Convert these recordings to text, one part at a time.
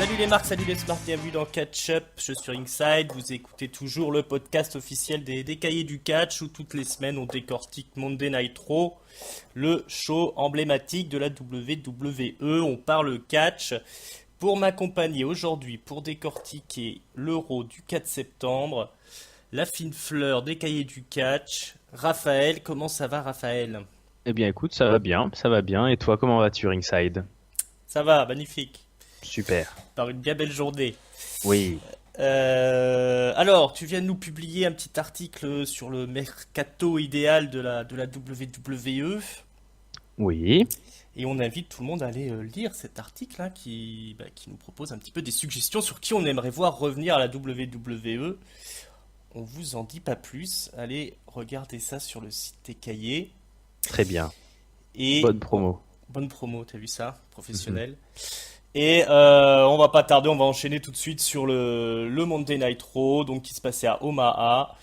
Salut les marques, salut les smarts, bienvenue dans Catch Up, je suis Ringside, vous écoutez toujours le podcast officiel des cahiers du catch où toutes les semaines on décortique Monday Night Raw, le show emblématique de la WWE, on parle catch. Pour m'accompagner aujourd'hui pour décortiquer l'Euro du 4 septembre, la fine fleur des cahiers du catch, Raphaël, comment ça va Raphaël? Eh bien écoute, ça va bien, ça va bien. Et toi, comment vas-tu, Ringside? Ça va, magnifique, Super. par une bien belle journée. Oui, Alors, tu viens de nous publier un petit article sur le mercato idéal de la WWE oui, et on invite tout le monde à aller lire cet article hein, qui nous propose un petit peu des suggestions sur qui on aimerait voir revenir à la WWE. On vous en dit pas plus, allez regarder ça sur le site des cahiers très bien. et Bonne promo. bonne promo, t'as vu ça, Mhm. professionnel. Et on va pas tarder, on va enchaîner tout de suite sur le Monday Night Raw, donc qui se passait à Omaha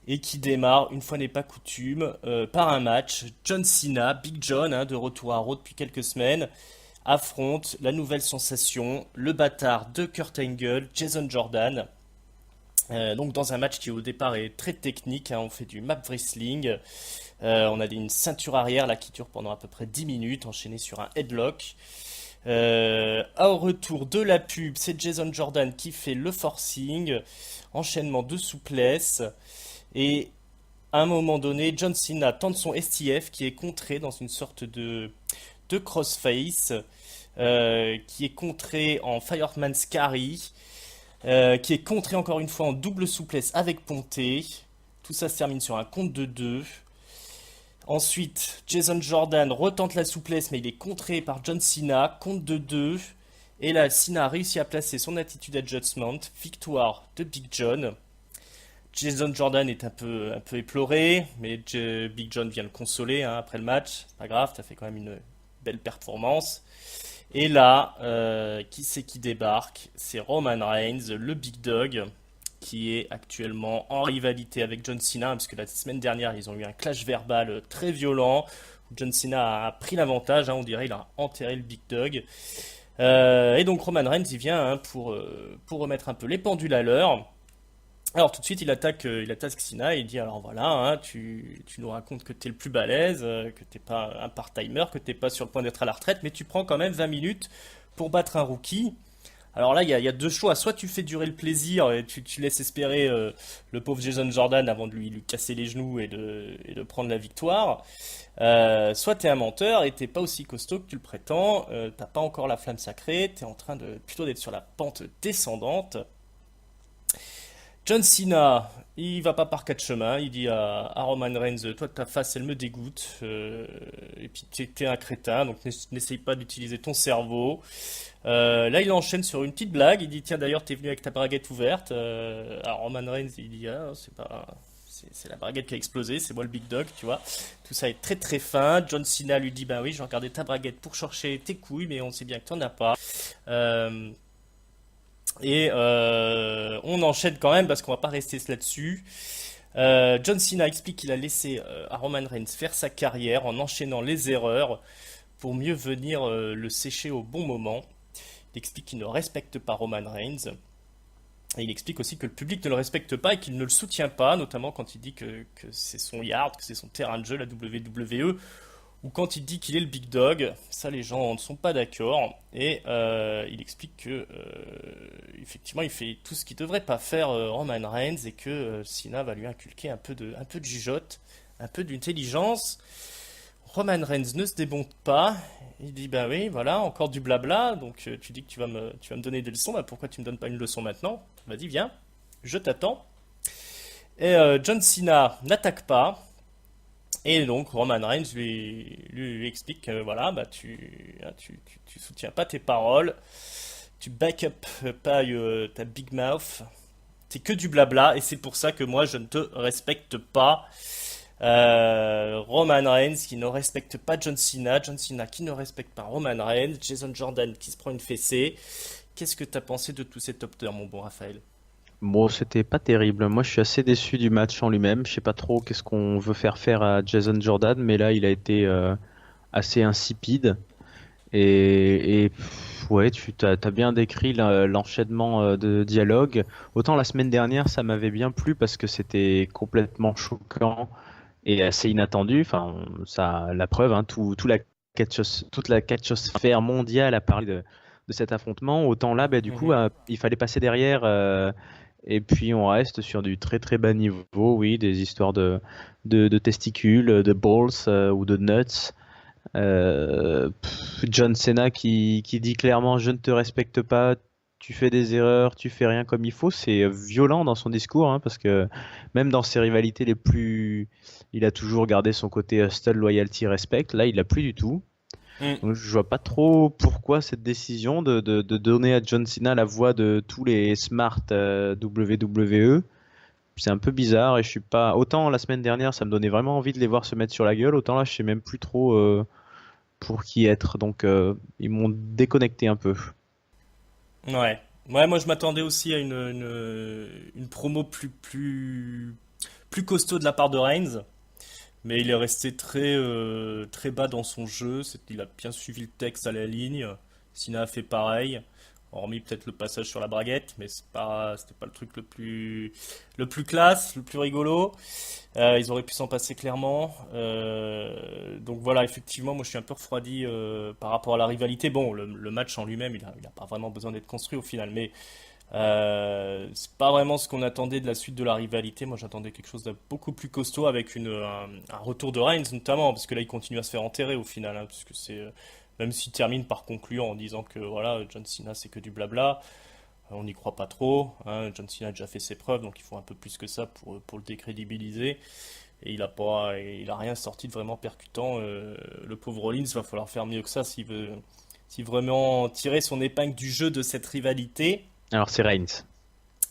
et qui démarre, une fois n'est pas coutume, par un match. John Cena, Big John, hein, de retour à Raw depuis quelques semaines, affronte la nouvelle sensation, le bâtard de Kurt Angle, Jason Jordan. Donc dans un match qui au départ est très technique, hein, on fait du map wrestling, on a une ceinture arrière là qui dure pendant à peu près 10 minutes, enchaînée sur un headlock. Au retour de la pub, c'est Jason Jordan qui fait le forcing, enchaînement de souplesse, et à un moment donné, John Cena tente son STF qui est contré dans une sorte de crossface, qui est contré en Fireman's Carry, qui est contré encore une fois en double souplesse avec ponté. Tout ça se termine sur un compte de 2. Ensuite, Jason Jordan retente la souplesse, mais il est contré par John Cena, compte de 2. Et là, Cena a réussi à placer son attitude adjustment, victoire de Big John. Jason Jordan est un peu éploré, mais Big John vient le consoler hein, après le match. C'est pas grave, t'as fait quand même une belle performance. Et là, qui c'est qui débarque? C'est Roman Reigns, le Big Dog, qui est actuellement en rivalité avec John Cena, parce que la semaine dernière, ils ont eu un clash verbal très violent. Où John Cena a pris l'avantage, hein, on dirait, il a enterré le Big Dog. Et donc Roman Reigns, il vient hein, pour remettre un peu les pendules à l'heure. Alors tout de suite, il attaque Cena et il dit alors voilà, hein, tu nous racontes que t'es le plus balèze, que t'es pas un part-timer, que t'es pas sur le point d'être à la retraite, mais tu prends quand même 20 minutes pour battre un rookie. Alors là, il y a deux choix. Soit tu fais durer le plaisir et tu laisses espérer le pauvre Jason Jordan avant de lui casser les genoux et de prendre la victoire. Soit t'es un menteur et t'es pas aussi costaud que tu le prétends. T'as pas encore la flamme sacrée. T'es en train de plutôt d'être sur la pente descendante. John Cena, il va pas par quatre chemins. Il dit à Roman Reigns, toi ta face, elle me dégoûte. Et puis t'es un crétin, donc n'essaye pas d'utiliser ton cerveau. Là, il enchaîne sur une petite blague. Il dit, tiens, d'ailleurs, t'es venu avec ta braguette ouverte. Alors, Roman Reigns, il dit, ah, c'est pas, c'est la braguette qui a explosé. C'est moi le Big Dog, tu vois. Tout ça est très très fin. John Cena lui dit, bah oui, je vais regarder ta braguette pour chercher tes couilles, mais on sait bien que t'en as pas. Euh, et on enchaîne quand même parce qu'on va pas rester là-dessus. John Cena explique qu'il a laissé à Roman Reigns faire sa carrière en enchaînant les erreurs pour mieux venir le sécher au bon moment. Il explique qu'il ne respecte pas Roman Reigns. Et il explique aussi que le public ne le respecte pas et qu'il ne le soutient pas, notamment quand il dit que c'est son yard, que c'est son terrain de jeu, la WWE, ou quand il dit qu'il est le big dog. Ça, les gens ne sont pas d'accord. Et il explique que, effectivement, il fait tout ce qu'il ne devrait pas faire Roman Reigns et que Cena va lui inculquer un peu de jugeote, un peu d'intelligence. Roman Reigns ne se démonte pas. Il dit bah oui, voilà, encore du blabla. Donc tu dis que tu vas me donner des leçons. Bah pourquoi tu me donnes pas une leçon maintenant? Vas-y, viens, je t'attends. Et John Cena n'attaque pas. Et donc Roman Reigns lui explique que voilà, bah tu soutiens pas tes paroles, tu back up pas ta big mouth. C'est que du blabla et c'est pour ça que moi je ne te respecte pas. Roman Reigns qui ne respecte pas John Cena, John Cena qui ne respecte pas Roman Reigns, Jason Jordan qui se prend une fessée. Qu'est-ce que t'as pensé de tout cet top turn, mon bon Raphaël? Bon, c'était pas terrible. Moi, je suis assez déçu du match en lui-même. Je sais pas trop qu'est-ce qu'on veut faire faire à Jason Jordan, mais là, il a été assez insipide. Et Ouais, tu t'as bien décrit l'enchaînement de dialogue. Autant la semaine dernière, ça m'avait bien plu parce que c'était complètement choquant et assez inattendu. Enfin, ça, la preuve, hein, toute la catchosphère mondiale a parlé de cet affrontement. Autant là, bah, du coup, Mhm. il fallait passer derrière. Et puis on reste sur du très très bas niveau, oui, des histoires de testicules, de balls ou de nuts. John Cena qui dit clairement je ne te respecte pas, tu fais des erreurs, tu fais rien comme il faut. C'est violent dans son discours, hein, parce que même dans ses rivalités les plus, il a toujours gardé son côté hustle, loyalty, respect. Là, il l'a plus du tout. Mm. Donc, je vois pas trop pourquoi cette décision de donner à John Cena la voix de tous les smart WWE. C'est un peu bizarre et je suis pas. Autant la semaine dernière, ça me donnait vraiment envie de les voir se mettre sur la gueule, autant là, je sais même plus trop pour qui être. Donc, ils m'ont déconnecté un peu. Ouais. Ouais, moi je m'attendais aussi à une promo plus costaud de la part de Reigns. Mais il est resté très bas dans son jeu. Il a bien suivi le texte à la ligne. Cena a fait pareil. Hormis peut-être le passage sur la braguette, mais c'était pas le truc le plus classe, le plus rigolo. Ils auraient pu s'en passer clairement. Donc voilà, effectivement, moi je suis un peu refroidi par rapport à la rivalité. Bon, le match en lui-même, il a pas vraiment besoin d'être construit au final, mais c'est pas vraiment ce qu'on attendait de la suite de la rivalité. Moi, j'attendais quelque chose de beaucoup plus costaud avec un retour de Reigns notamment, parce que là, il continue à se faire enterrer au final, hein, parce que même s'il termine par conclure en disant que voilà, John Cena c'est que du blabla, on n'y croit pas trop. Hein. John Cena a déjà fait ses preuves, donc il faut un peu plus que ça pour le décrédibiliser. Et il a rien sorti de vraiment percutant. Le pauvre Rollins, va falloir faire mieux que ça s'il veut vraiment tirer son épingle du jeu de cette rivalité. Alors, c'est Reigns,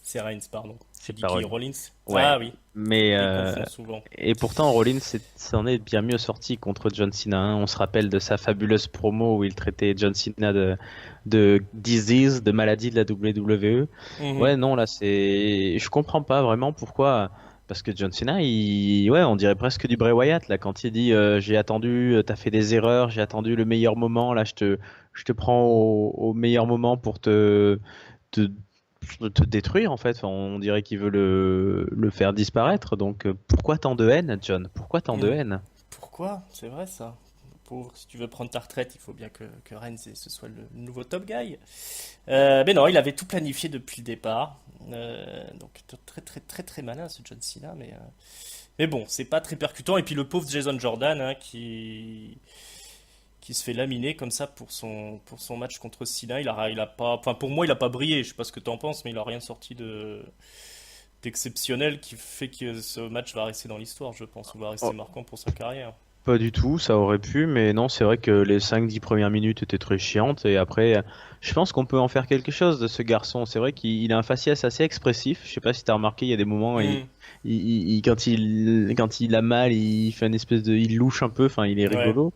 C'est Reigns, pardon. J'ai c'est dit pas qui? Rollins. Rollins? Ouais, Ah oui, mais je les confonds souvent. et pourtant Rollins s'en est bien mieux sorti contre John Cena, hein. On se rappelle de sa fabuleuse promo où il traitait John Cena de disease, de maladie de la WWE. Mhm. Ouais, non, là je comprends pas vraiment pourquoi. Parce que John Cena, ouais, on dirait presque du Bray Wyatt là quand il dit j'ai attendu, t'as fait des erreurs, j'ai attendu le meilleur moment, là je te prends au meilleur moment pour te, te détruire en fait. Enfin, on dirait qu'il veut le faire disparaître. Donc pourquoi tant de haine, John? Pourquoi tant de Mhm. haine? Pourquoi? C'est vrai ça. Pauvre, si tu veux prendre ta retraite, il faut bien que Reigns ce soit le nouveau top guy. Mais non, il avait tout planifié depuis le départ. Donc très très très très malin ce John Cena, mais bon, c'est pas très percutant. Et puis le pauvre Jason Jordan hein, qui se fait laminer comme ça pour son match contre Cena. Il a pas, enfin pour moi, il a pas brillé. Je sais pas ce que tu en penses, mais il a rien sorti d'exceptionnel qui fait que ce match va rester dans l'histoire, je pense, ou va rester Oh, marquant pour sa carrière. pas du tout, ça aurait pu, mais non, c'est vrai que les 5 10 premières minutes étaient très chiantes et après, je pense qu'on peut en faire quelque chose de ce garçon. C'est vrai qu'il a un faciès assez expressif. Je sais pas si t'as remarqué, il y a des moments où Hmm, quand il a mal, il fait une espèce il louche un peu, enfin, il est ouais. rigolo.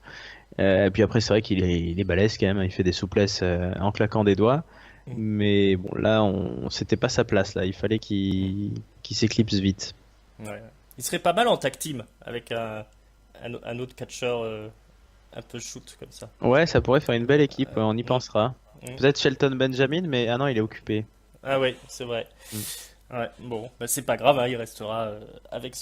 Et puis après, c'est vrai il est balèze quand même, hein. Il fait des souplesses en claquant des doigts. Hmm. Mais bon, là, c'était pas sa place, là. Il fallait qu'il s'éclipse vite. Ouais. Il serait pas mal en tag team avec un autre catcheur un peu shoot comme ça. Ouais, ça pourrait faire une belle équipe, on y Hmm, pensera. hmm. Peut-être Shelton Benjamin, mais ah non, il est occupé. Ah ouais, c'est vrai. Mm. Ouais, bon, bah, c'est pas grave, hein, il restera avec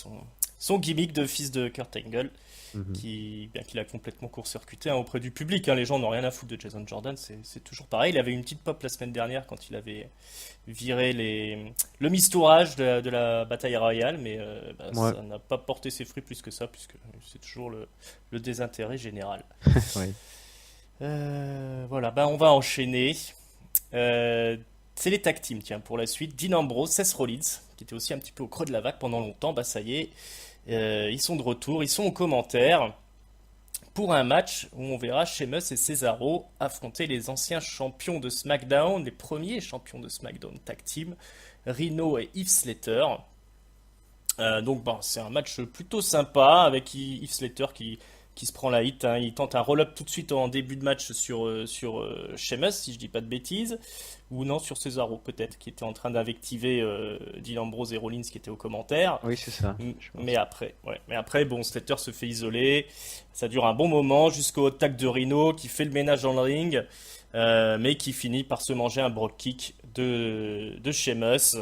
son gimmick de fils de Kurt Angle, Mhm. bien qu'il a complètement court-circuité hein, auprès du public. Hein, les gens n'ont rien à foutre de Jason Jordan, c'est toujours pareil. Il avait une petite pop la semaine dernière quand il avait viré le mistourage de la bataille royale, mais bah, Ouais, ça n'a pas porté ses fruits plus que ça, puisque c'est toujours le désintérêt général. ouais. Voilà, bah, on va enchaîner. Euh, c'est les tag teams, tiens, pour la suite. Dean Ambrose, Seth Rollins, qui était aussi un petit peu au creux de la vague pendant longtemps, bah ça y est, ils sont de retour, ils sont aux commentaires pour un match où on verra Sheamus et Cesaro affronter les anciens champions de SmackDown, les premiers champions de SmackDown tag team, Rhino et Heath Slater. Donc bon, c'est un match plutôt sympa avec Heath Slater qui se prend la hit. Hein. Il tente un roll-up tout de suite en début de match sur Sheamus, si je dis pas de bêtises. Ou non, sur Cesaro peut-être, qui était en train d'invectiver Dean Ambrose et Rollins qui étaient aux commentaires. Oui, c'est ça, M- je Mais pense. après, ouais. Mais après, bon, Slater se fait isoler. Ça dure un bon moment jusqu'au tag de Rhino qui fait le ménage dans le ring. mais qui finit par se manger un brogue kick de Sheamus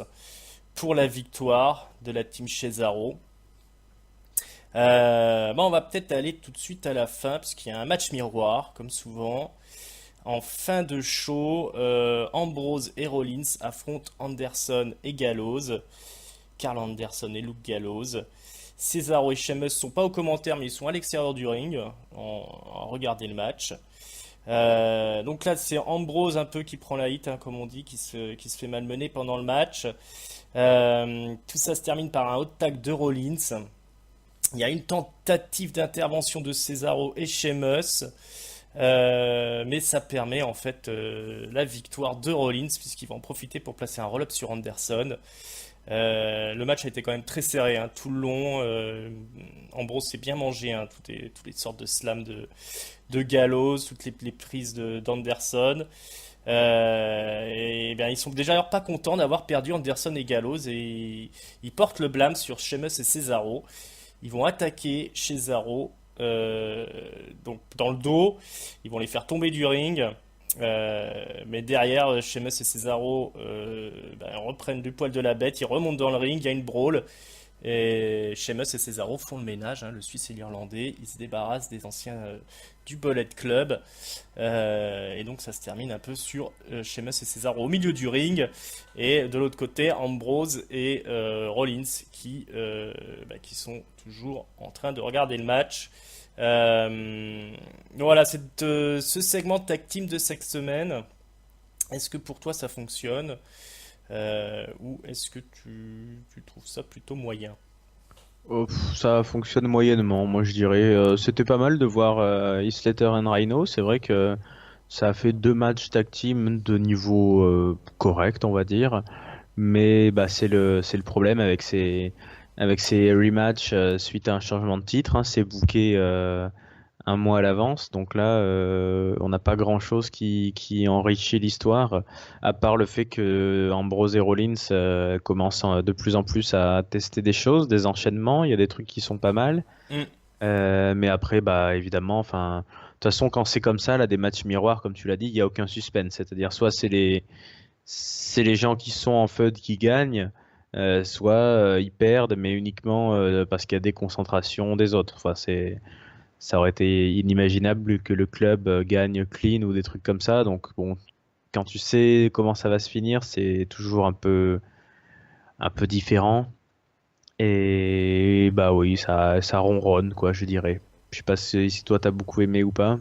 pour la victoire de la team Cesaro. On va peut-être aller tout de suite à la fin, parce qu'il y a un match miroir, comme souvent. En fin de show, Ambrose et Rollins affrontent Anderson et Gallows. Karl Anderson et Luke Gallows. Cesaro et Sheamus sont pas aux commentaires, mais ils sont à l'extérieur du ring, en regarder le match. Donc là, c'est Ambrose un peu qui prend la hit, hein, comme on dit, qui se fait malmener pendant le match. Tout ça se termine par un hot tag de Rollins. Il y a une tentative d'intervention de Cesaro et Sheamus, mais ça permet en fait la victoire de Rollins, puisqu'il va en profiter pour placer un roll-up sur Anderson. Le match a été quand même très serré, hein, tout le long. Ambrose s'est bien mangé, hein, toutes les sortes de slams de Gallows, toutes les prises d'Anderson. Et bien, ils sont déjà pas contents d'avoir perdu Anderson et Gallows, et ils portent le blâme sur Sheamus et Cesaro. Ils vont attaquer Cesaro, donc dans le dos. Ils vont les faire tomber du ring. Mais derrière, Sheamus et Cesaro reprennent du poil de la bête. Ils remontent dans le ring. Il y a une brawl. Et Sheamus et Cesaro font le ménage, hein, le Suisse et l'Irlandais. Ils se débarrassent des anciens du Bullet Club. Et donc ça se termine un peu sur Sheamus et Cesaro au milieu du ring. Et de l'autre côté, Ambrose et Rollins qui sont toujours en train de regarder le match. Voilà, c'est ce segment tag team de cette semaine. Est-ce que pour toi ça fonctionne? Ou est-ce que tu trouves ça plutôt moyen? Ça fonctionne moyennement, moi je dirais. C'était pas mal de voir Heath Slater et Rhino. C'est vrai que ça a fait 2 matchs tag team de niveau correct, on va dire. Mais bah, c'est le problème avec ces rematchs suite à un changement de titre, hein. C'est booké un mois à l'avance. Donc là, on n'a pas grand-chose qui enrichit l'histoire, à part le fait que Ambrose et Rollins commencent de plus en plus à tester des choses, des enchaînements. Il y a des trucs qui sont pas mal. Hmm. Mais après, bah évidemment, enfin, de toute façon, quand c'est comme ça, là, des matchs miroirs, comme tu l'as dit, il y a aucun suspense. C'est-à-dire, soit c'est les gens qui sont en feud qui gagnent, soit ils perdent, mais uniquement parce qu'il y a des concentrations des autres. Enfin, ça aurait été inimaginable que le club gagne clean ou des trucs comme ça. Donc bon, quand tu sais comment ça va se finir, c'est toujours un peu différent. Et bah oui, ça ronronne, quoi, je dirais. Je sais pas si toi t'as beaucoup aimé ou pas.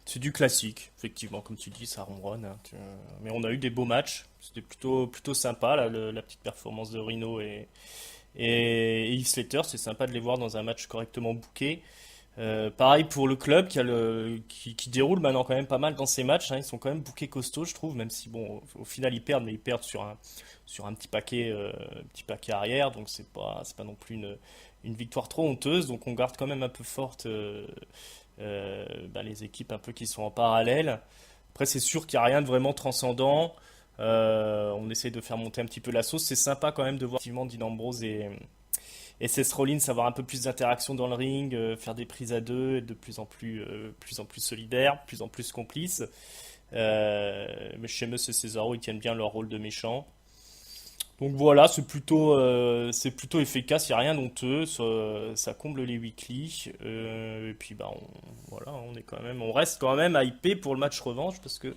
C'est du classique, effectivement, comme tu dis, ça ronronne, hein, mais on a eu des beaux matchs. C'était plutôt sympa, là, la petite performance de Rhino et Heath Slater. C'est sympa de les voir dans un match correctement booké. Pareil pour le club qui déroule maintenant quand même pas mal dans ses matchs, hein. Ils sont quand même bookés costauds, je trouve, même si bon, au final ils perdent, mais ils perdent sur un petit paquet arrière, donc c'est pas non plus une victoire trop honteuse. Donc on garde quand même un peu forte les équipes un peu qui sont en parallèle. Après c'est sûr qu'il n'y a rien de vraiment transcendant. On essaie de faire monter un petit peu la sauce. C'est sympa quand même de voir effectivement Dean Ambrose et Seth Rollins avoir un peu plus d'interaction dans le ring, faire des prises à deux, être de plus en plus solidaires, plus en plus complices. Mais Sheamus et Cesaro, ils tiennent bien leur rôle de méchants. Donc voilà, c'est plutôt efficace, il n'y a rien d'honteux, ça comble les weekly. Et puis voilà, on reste quand même hypé pour le match revanche, parce que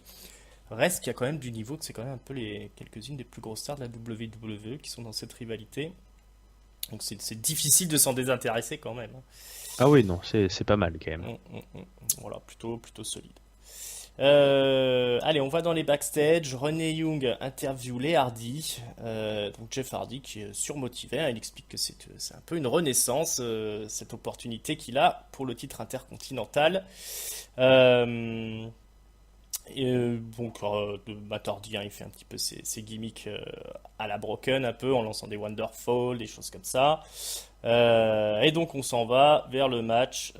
reste qu'il y a quand même du niveau, que c'est quand même un peu quelques-unes des plus grosses stars de la WWE qui sont dans cette rivalité. Donc c'est difficile de s'en désintéresser quand même, hein. Ah oui, non, c'est pas mal quand même. Voilà, plutôt solide. Allez, on va dans les backstage. René Young interview les Hardy. Donc Jeff Hardy qui est surmotivé, hein. Il explique que c'est un peu une renaissance, cette opportunité qu'il a pour le titre intercontinental. Euh, Matt Hardy, hein, il fait un petit peu ses gimmicks à la Broken, un peu en lançant des Wonderfall, des choses comme ça. Et donc on s'en va vers le match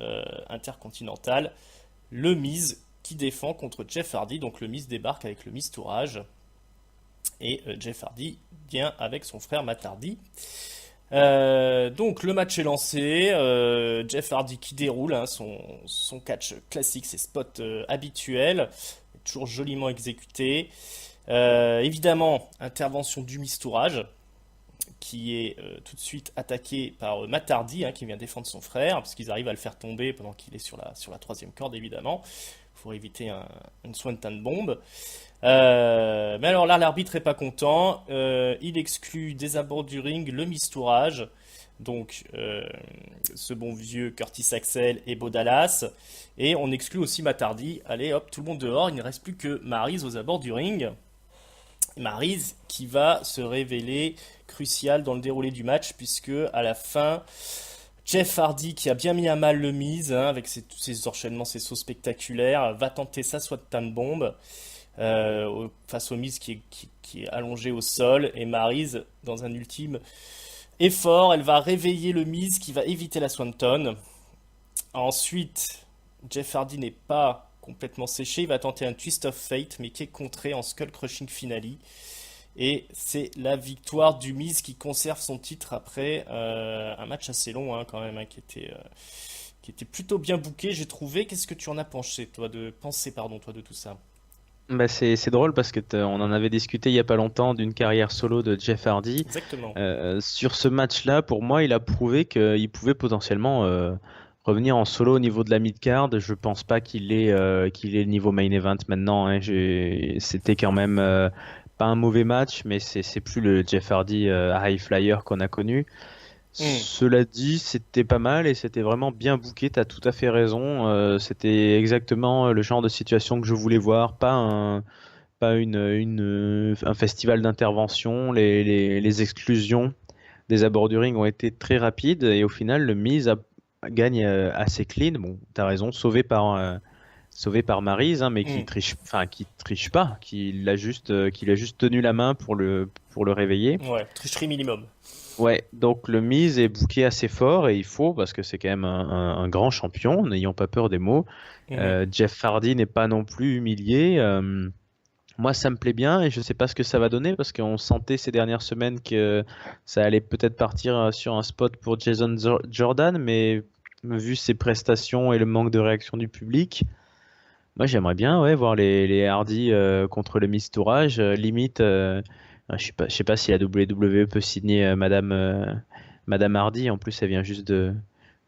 intercontinental. Le Miz qui défend contre Jeff Hardy. Donc le Miz débarque avec le Miz Tourage. Et Jeff Hardy vient avec son frère Matt Hardy. Donc le match est lancé. Jeff Hardy qui déroule, hein, son catch classique, ses spots habituels. toujours joliment exécuté. Évidemment, intervention du Mistourage, qui est tout de suite attaqué par Matt Hardy, hein, qui vient défendre son frère, parce qu'ils arrivent à le faire tomber pendant qu'il est sur la troisième corde, évidemment, pour éviter une Swanton bombe. Mais alors là, l'arbitre est pas content. Il exclut des abords du ring le Mistourage, donc ce bon vieux Curtis Axel et Bo Dallas, et on exclut aussi Matt Hardy. Allez, hop, tout le monde dehors. Il ne reste plus que Maryse aux abords du ring. Maryse qui va se révéler crucial dans le déroulé du match, puisque à la fin, Jeff Hardy, qui a bien mis à mal le Miz, hein, avec tous ses enchaînements, ses sauts spectaculaires, va tenter sa Swanton bombe face au Miz qui est allongé au sol, et Maryse, dans un ultime effort, elle va réveiller le Miz qui va éviter la Swanton. Ensuite, Jeff Hardy n'est pas complètement séché, il va tenter un Twist of Fate, mais qui est contré en Skull Crushing Finale. Et c'est la victoire du Miz qui conserve son titre après un match assez long, hein, quand même, hein, qui était plutôt bien booké, j'ai trouvé. Qu'est-ce que tu en as pensé, toi, de tout ça? Bah c'est drôle parce que on en avait discuté il y a pas longtemps d'une carrière solo de Jeff Hardy. Exactement. Sur ce match-là, pour moi, il a prouvé qu'il pouvait potentiellement revenir en solo au niveau de la mid-card. Je pense pas qu'il ait le niveau main event maintenant, hein. C'était quand même pas un mauvais match, mais c'est plus le Jeff Hardy high flyer qu'on a connu. Hmm. Cela dit, c'était pas mal et c'était vraiment bien booké, t'as tout à fait raison. C'était exactement le genre de situation que je voulais voir, pas un festival d'intervention. Les exclusions des abords du ring ont été très rapides et au final, le Miz gagne assez clean. Bon, t'as raison, sauvé par Maryse, hein, mais Hmm. qui triche pas, qu'il a juste tenu la main pour le réveiller. Ouais, tricherie minimum. Ouais, donc le Miz est booké assez fort et il faut parce que c'est quand même un grand champion, n'ayons pas peur des mots. Mhm. Jeff Hardy n'est pas non plus humilié. Moi, ça me plaît bien et je sais pas ce que ça va donner parce qu'on sentait ces dernières semaines que ça allait peut-être partir sur un spot pour Jordan, mais vu ses prestations et le manque de réaction du public, moi j'aimerais bien ouais, voir les Hardy contre le Miz Tourage, limite. Je sais pas si la WWE peut signer Madame Hardy. En plus, elle vient juste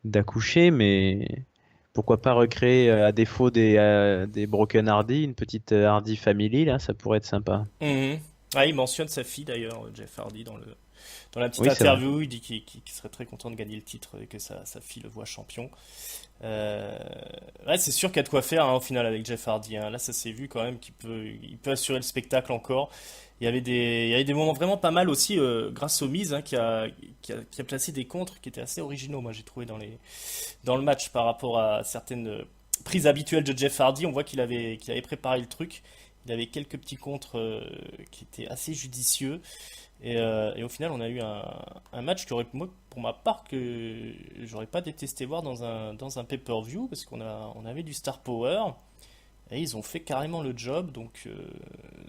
d'accoucher, mais pourquoi pas recréer, à défaut des Broken Hardy, une petite Hardy Family, là, ça pourrait être sympa. Mhm. Ah, il mentionne sa fille d'ailleurs, Jeff Hardy, dans la petite Oui, c'est vrai. interview. Il dit qu'il serait très content de gagner le titre et que sa fille le voit champion. Euh, ouais, c'est sûr qu'il y a de quoi faire, hein, au final avec Jeff Hardy, hein. Là, ça s'est vu quand même il peut assurer le spectacle encore. Il y avait des moments vraiment pas mal aussi grâce au Miz, hein, qui a placé des contres qui étaient assez originaux, moi j'ai trouvé dans le match par rapport à certaines prises habituelles de Jeff Hardy. On voit qu'il avait préparé le truc. Il avait quelques petits contres qui étaient assez judicieux. Et au final, on a eu un match moi, pour ma part, que j'aurais pas détesté voir dans un pay-per-view, parce on avait du star power, et ils ont fait carrément le job. Donc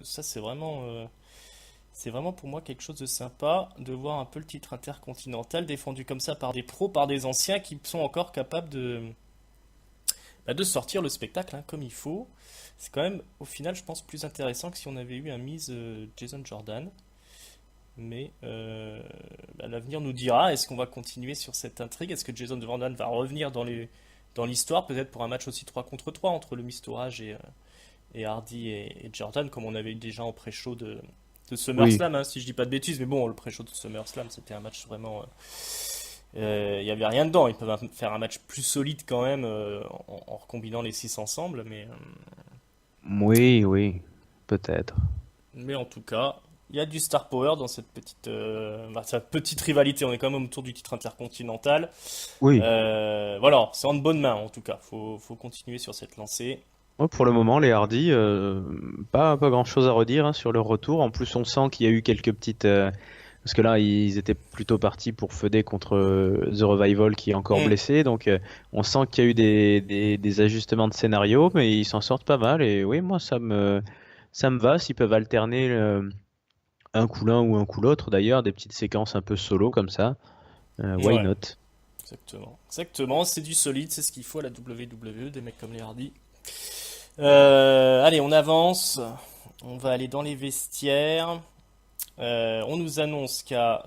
ça, c'est vraiment pour moi quelque chose de sympa de voir un peu le titre intercontinental défendu comme ça par des pros, par des anciens qui sont encore capables de sortir le spectacle, hein, comme il faut. C'est quand même, au final, je pense, plus intéressant que si on avait eu un mise Jason Jordan. Mais l'avenir nous dira, est-ce qu'on va continuer sur cette intrigue? Est-ce que Jason Jordan va revenir dans l'histoire, peut-être pour un match aussi 3 contre 3 entre le Mistourage et Hardy et Jordan, comme on avait eu déjà en pré-show de Oui. SummerSlam, hein, si je dis pas de bêtises. Mais bon, le pré-show de SummerSlam, c'était un match vraiment. Il n'y avait rien dedans. Ils peuvent faire un match plus solide quand même en recombinant les 6 ensemble. Oui, oui, peut-être. Mais en tout cas, il y a du star power dans cette petite rivalité. On est quand même autour du titre intercontinental. Oui. Voilà, c'est en de bonnes mains en tout cas. Faut continuer sur cette lancée. Ouais, pour le moment, les Hardy, pas grand-chose à redire hein, sur leur retour. En plus, on sent qu'il y a eu quelques petites. Parce que là, ils étaient plutôt partis pour feuder contre The Revival qui est encore Hmm, blessé. Donc, on sent qu'il y a eu des ajustements de scénario, mais ils s'en sortent pas mal. Et oui, moi, ça me va s'ils peuvent alterner un coup l'un ou un coup l'autre. D'ailleurs, des petites séquences un peu solo comme ça. Why ouais, not? exactement. Exactement, c'est du solide, c'est ce qu'il faut à la WWE, des mecs comme les Hardy. Allez, on avance. On va aller dans les vestiaires. On nous annonce qu'à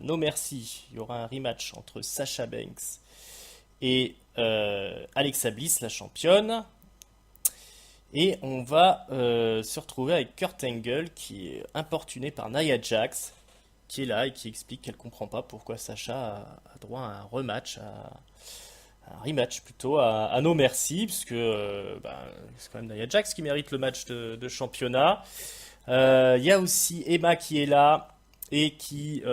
No Mercy, il y aura un rematch entre Sasha Banks et Alexa Bliss, la championne. Et on va se retrouver avec Kurt Angle qui est importuné par Nia Jax, qui est là et qui explique qu'elle comprend pas pourquoi Sacha a droit à un rematch, à un rematch plutôt, à No Mercy, parce que c'est quand même Nia Jax qui mérite le match de championnat. Il y a aussi Emma qui est là et qui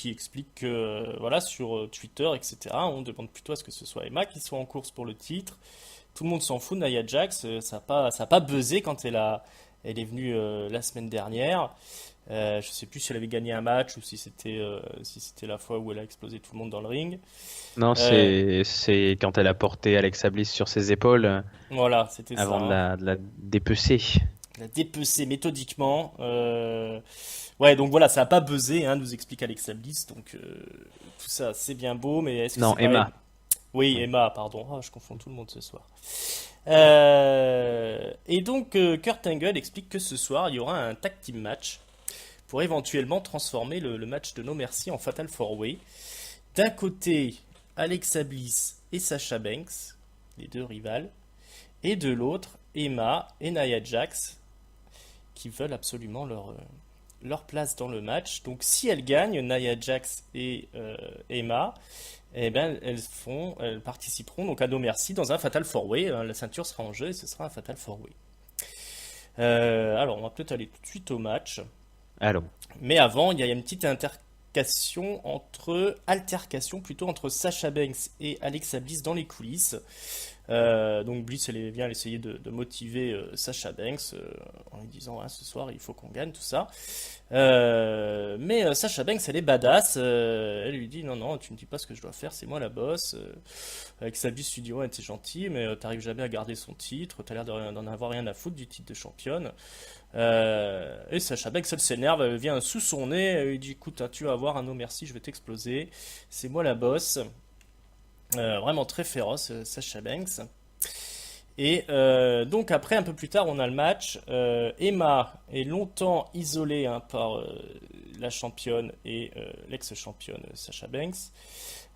explique que voilà sur Twitter, etc. On demande plutôt à ce que ce soit Emma qui soit en course pour le titre. Tout le monde s'en fout de Nia Jax, ça a pas buzzé quand elle est venue la semaine dernière. Je sais plus si elle avait gagné un match ou si c'était la fois où elle a explosé tout le monde dans le ring. Non, Euh, c'est quand elle a porté Alexa Bliss sur ses épaules voilà, c'était ça, avant de hein. la dépecer. Elle a dépecé méthodiquement. Ouais, donc voilà, ça a pas buzzé, hein, nous explique Alexa Bliss. Donc tout ça, c'est bien beau, mais est-ce que Non, c'est pas Emma. Oui, Ouais. Emma, pardon. Ah, je confonds tout le monde ce soir. Et donc, Kurt Angle explique que ce soir, il y aura un tag team match pour éventuellement transformer le match de No Mercy en Fatal 4-Way. D'un côté, Alexa Bliss et Sasha Banks, les deux rivales, et de l'autre, Emma et Nia Jax, qui veulent absolument leur place dans le match. Donc, si elles gagnent, Nia Jax et Emma, eh ben, elles participeront donc à No Mercy dans un Fatal 4-Way. La ceinture sera en jeu et ce sera un Fatal 4-Way. Alors, on va peut-être aller tout de suite au match. Allons. Mais avant, il y a une petite altercation plutôt entre Sasha Banks et Alexa Bliss dans les coulisses. Donc Bliss, elle vient essayer de motiver Sasha Banks en lui disant ah, ce soir il faut qu'on gagne tout ça. Mais Sasha Banks, elle est badass. Elle lui dit non non, tu me dis pas ce que je dois faire, c'est moi la boss. Alexa Bliss lui dit ouais t'es gentil, mais t'arrives jamais à garder son titre. T'as l'air d'en avoir rien à foutre du titre de championne. Et Sacha Banks, elle s'énerve, elle vient sous son nez, elle lui dit écoute, hein, tu vas avoir un no merci, je vais t'exploser, c'est moi la boss. Vraiment très féroce, Sacha Banks. Et donc après, un peu plus tard, on a le match. Emma est longtemps isolée hein, par la championne et l'ex-championne Sacha Banks.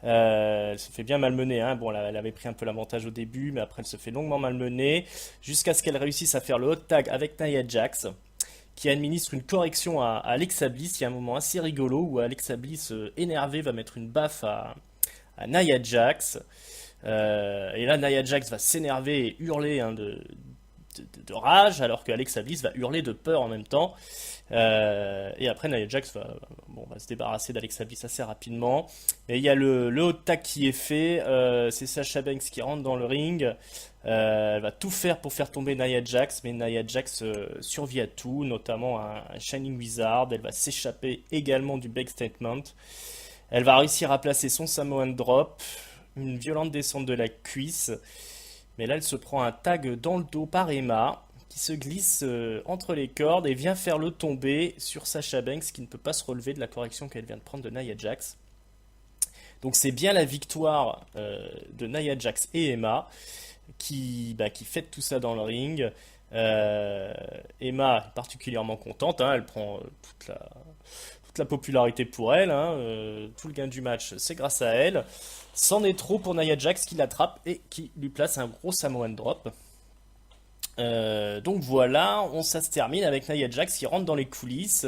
Elle se fait bien malmener, hein. Bon, elle avait pris un peu l'avantage au début, mais après elle se fait longuement malmener, jusqu'à ce qu'elle réussisse à faire le hot tag avec Nia Jax, qui administre une correction à Alexa Bliss. Il y a un moment assez rigolo où Alexa Bliss, énervée, va mettre une baffe à Nia Jax. Et là, Nia Jax va s'énerver et hurler hein, de rage, alors que Alexa Bliss va hurler de peur en même temps. Et après, Nia Jax va se débarrasser d'Alexa Bliss assez rapidement. Et il y a le hot tag qui est fait. C'est Sasha Banks qui rentre dans le ring. Elle va tout faire pour faire tomber Nia Jax, mais Nia Jax survit à tout, notamment un Shining Wizard. Elle va s'échapper également du Big Statement. Elle va réussir à placer son Samoan Drop, une violente descente de la cuisse. Mais là, elle se prend un tag dans le dos par Emma, qui se glisse entre les cordes et vient faire le tomber sur Sasha Banks, qui ne peut pas se relever de la correction qu'elle vient de prendre de Nia Jax. Donc c'est bien la victoire de Nia Jax et Emma qui fête tout ça dans le ring. Emma est particulièrement contente, hein, elle prend toute la popularité pour elle, hein, tout le gain du match c'est grâce à elle. C'en est trop pour Nia Jax qui l'attrape et qui lui place un gros Samoan Drop. Donc voilà, ça se termine avec Nia Jax qui rentre dans les coulisses,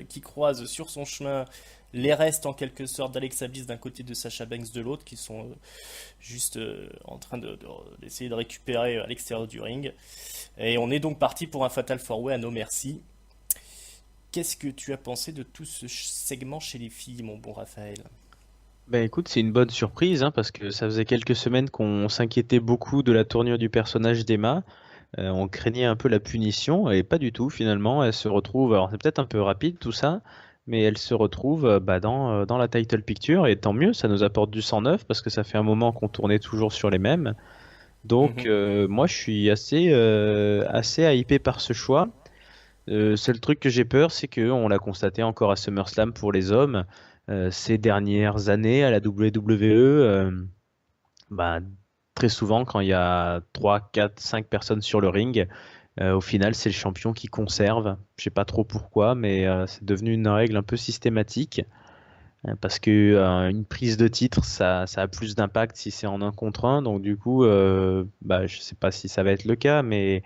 qui croise sur son chemin les restes en quelque sorte d'Alexa Bliss d'un côté de Sasha Banks de l'autre, qui sont juste en train d'essayer de récupérer à l'extérieur du ring. Et on est donc parti pour un Fatal 4-Way à No Mercy. Qu'est-ce que tu as pensé de tout ce segment chez les filles, mon bon Raphaël? Ben écoute, c'est une bonne surprise hein, parce que ça faisait quelques semaines qu'on s'inquiétait beaucoup de la tournure du personnage d'Emma. On craignait un peu la punition et pas du tout finalement. Elle se retrouve, alors c'est peut-être un peu rapide tout ça, mais elle se retrouve dans la title picture et tant mieux, ça nous apporte du sang neuf parce que ça fait un moment qu'on tournait toujours sur les mêmes. Donc Mhm. moi je suis assez hypé par ce choix. Seul truc que j'ai peur, c'est que on l'a constaté encore à SummerSlam pour les hommes ces dernières années à la WWE. Bah, très souvent, quand il y a 3, 4, 5 personnes sur le ring, au final, c'est le champion qui conserve. Je sais pas trop pourquoi, mais c'est devenu une règle un peu systématique. Parce que une prise de titre, ça a plus d'impact si c'est en un contre un. Donc du coup, bah, je sais pas si ça va être le cas, mais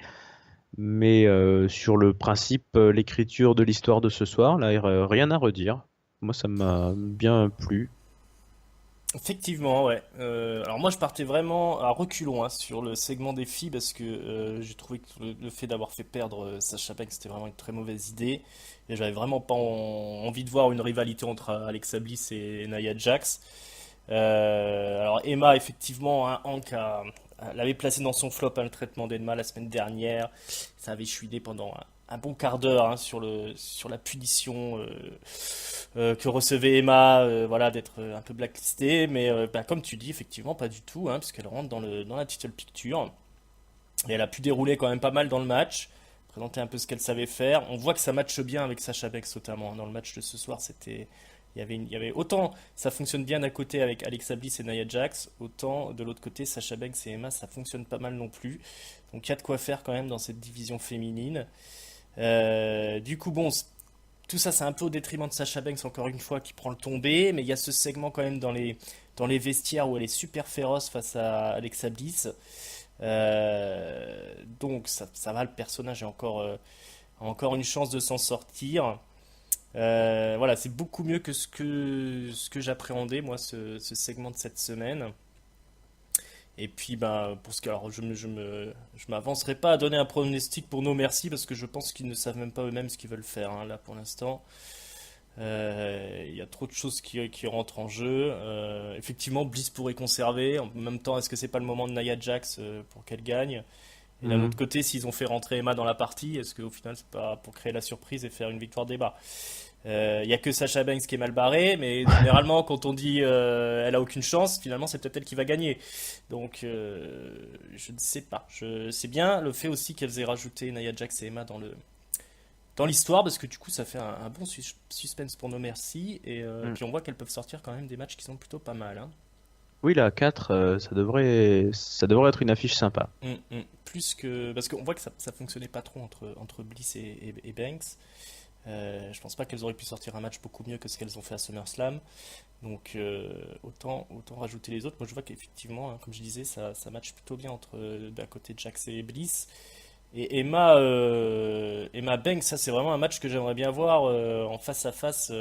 sur le principe, l'écriture de l'histoire de ce soir, là, rien à redire. Moi, ça m'a bien plu. Effectivement, ouais. Alors moi, je partais vraiment à reculons hein, sur le segment des filles parce que j'ai trouvé que le fait d'avoir fait perdre Sasha Banks, c'était vraiment une très mauvaise idée. Et j'avais vraiment pas envie de voir une rivalité entre Alexa Bliss et Nia Jax. Alors Emma, effectivement, hein, Hank l'avait placé dans son flop, hein, le traitement d'Emma la semaine dernière. Ça avait chuilé pendant un bon quart d'heure hein, sur la punition que recevait Emma, voilà, d'être un peu blacklistée. Mais bah, comme tu dis, effectivement, pas du tout, hein, parce qu'elle rentre dans la title picture. Et elle a pu dérouler quand même pas mal dans le match, présenter un peu ce qu'elle savait faire. On voit que ça matche bien avec Sasha Banks notamment. Hein. Dans le match de ce soir, il y avait autant ça fonctionne bien d'un côté avec Alexa Bliss et Nia Jax, autant de l'autre côté Sasha Banks et Emma ça fonctionne pas mal non plus. Donc il y a de quoi faire quand même dans cette division féminine. Du coup bon, tout ça c'est un peu au détriment de Sasha Banks encore une fois qui prend le tombé, mais il y a ce segment quand même dans les vestiaires où elle est super féroce face à Alexa Bliss. Donc ça va, le personnage a encore une chance de s'en sortir. Voilà, c'est beaucoup mieux que ce que j'appréhendais, moi, ce segment de cette semaine. Et puis, ben, pour ce que, alors, je m'avancerai pas à donner un pronostic pour No Merci parce que je pense qu'ils ne savent même pas eux-mêmes ce qu'ils veulent faire, hein, là, pour l'instant. Il y a trop de choses qui rentrent en jeu. Effectivement, Bliss pourrait conserver. En même temps, est-ce que c'est pas le moment de Nia Jax pour qu'elle gagne? Et d'un autre Mhm. côté, s'ils ont fait rentrer Emma dans la partie, est-ce qu'au final, c'est pas pour créer la surprise et faire une victoire débat? Il y a que Sasha Banks qui est mal barré, mais généralement, quand on dit elle a aucune chance, finalement, c'est peut-être elle qui va gagner. Donc, je ne sais pas. C'est bien le fait aussi qu'elles aient rajouté Nia Jax et Emma dans l'histoire, parce que du coup, ça fait un bon suspense pour nos merci. Et Mm. puis, on voit qu'elles peuvent sortir quand même des matchs qui sont plutôt pas mal. Hein. Oui, la 4, ça devrait être une affiche sympa. Plus que. Parce qu'on voit que ça fonctionnait pas trop entre Bliss et Banks. Je pense pas qu'elles auraient pu sortir un match beaucoup mieux que ce qu'elles ont fait à SummerSlam. Donc autant rajouter les autres. Moi je vois qu'effectivement, hein, comme je disais, ça match plutôt bien entre d'un côté Jax et Bliss. Et Emma Banks, ça c'est vraiment un match que j'aimerais bien voir en face à face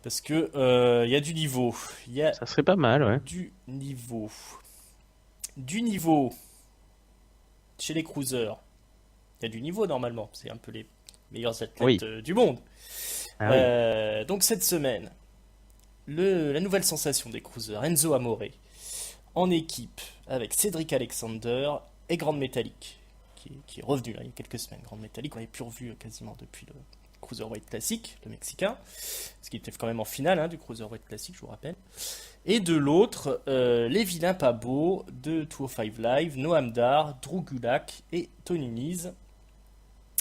parce que il y a du niveau. Il y a Ça serait pas mal, ouais. du niveau. Du niveau chez les cruisers. Il y a du niveau normalement. C'est un peu les meilleurs athlètes Oui. du monde. Ah oui. Donc cette semaine, la nouvelle sensation des cruisers, Enzo Amore, en équipe avec Cédric Alexander et Grande Métallique, qui est revenu là, il y a quelques semaines. Grande Métallique, on n'avait plus revu quasiment depuis le Cruiserweight Classic, le Mexicain, parce qu'il était quand même en finale hein, du Cruiserweight Classic, je vous rappelle. Et de l'autre, les vilains pas beaux de 205 Live, Noam Dar, Drew Gulak et Tony Nese.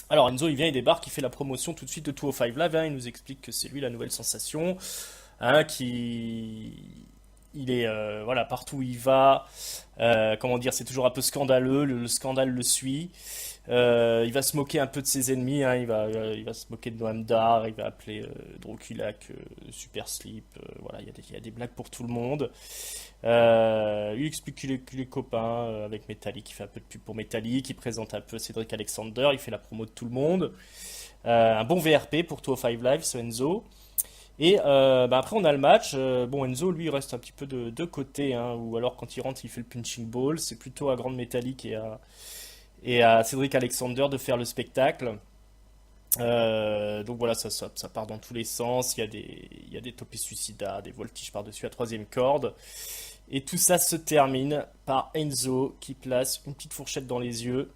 Alors Enzo il vient, il débarque, il fait la promotion tout de suite de 205 Live, hein, il nous explique que c'est lui la nouvelle sensation, hein, il est voilà partout où il va, comment dire, c'est toujours un peu scandaleux, le scandale le suit. Il va se moquer un peu de ses ennemis, hein, il va se moquer de Noam Dar, il va appeler Droculac Super Slip, voilà, il y a des blagues pour tout le monde. Il explique qu'il est copain avec Metallic, il fait un peu de pub pour Metallic, il présente un peu Cédric Alexander, il fait la promo de tout le monde. Un bon VRP pour 205 Live, ce Enzo. Et bah après on a le match. Bon Enzo lui il reste un petit peu de côté, hein, ou alors quand il rentre il fait le punching ball. C'est plutôt à Grande Métallique et à Cédric Alexander de faire le spectacle. Donc voilà, ça part dans tous les sens. Il y a des topés suicidas, des voltiges par-dessus la troisième corde. Et tout ça se termine par Enzo qui place une petite fourchette dans les yeux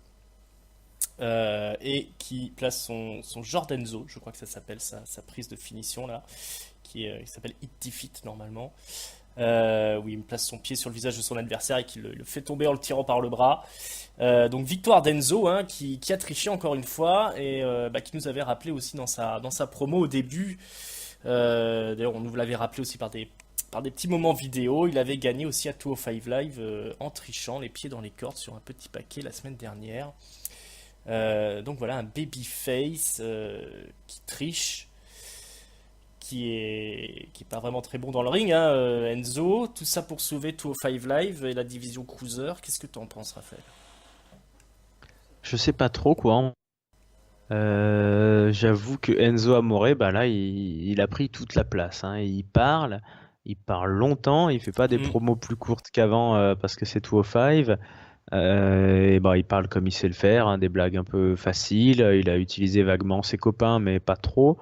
et qui place son Jordanzo, je crois que ça s'appelle sa prise de finition là, qui s'appelle Hit Defeat normalement. Où il place son pied sur le visage de son adversaire et qui le fait tomber en le tirant par le bras. Donc victoire d'Enzo hein, qui a triché encore une fois et bah, qui nous avait rappelé aussi dans sa promo au début. D'ailleurs on nous l'avait rappelé aussi par par des petits moments vidéo. Il avait gagné aussi à 205 Live en trichant les pieds dans les cordes sur un petit paquet la semaine dernière. Donc voilà, un babyface qui triche, qui est pas vraiment très bon dans le ring, hein, Enzo. Tout ça pour sauver 205 Live et la division Cruiser. Qu'est-ce que tu en penses, Raphaël? Je sais pas trop quoi. J'avoue que Enzo Amore, bah là, il a pris toute la place, hein. Il parle longtemps, il fait pas des Hmm. promos plus courtes qu'avant parce que c'est 205. Et bah, il parle comme il sait le faire, hein, des blagues un peu faciles. Il a utilisé vaguement ses copains, mais pas trop.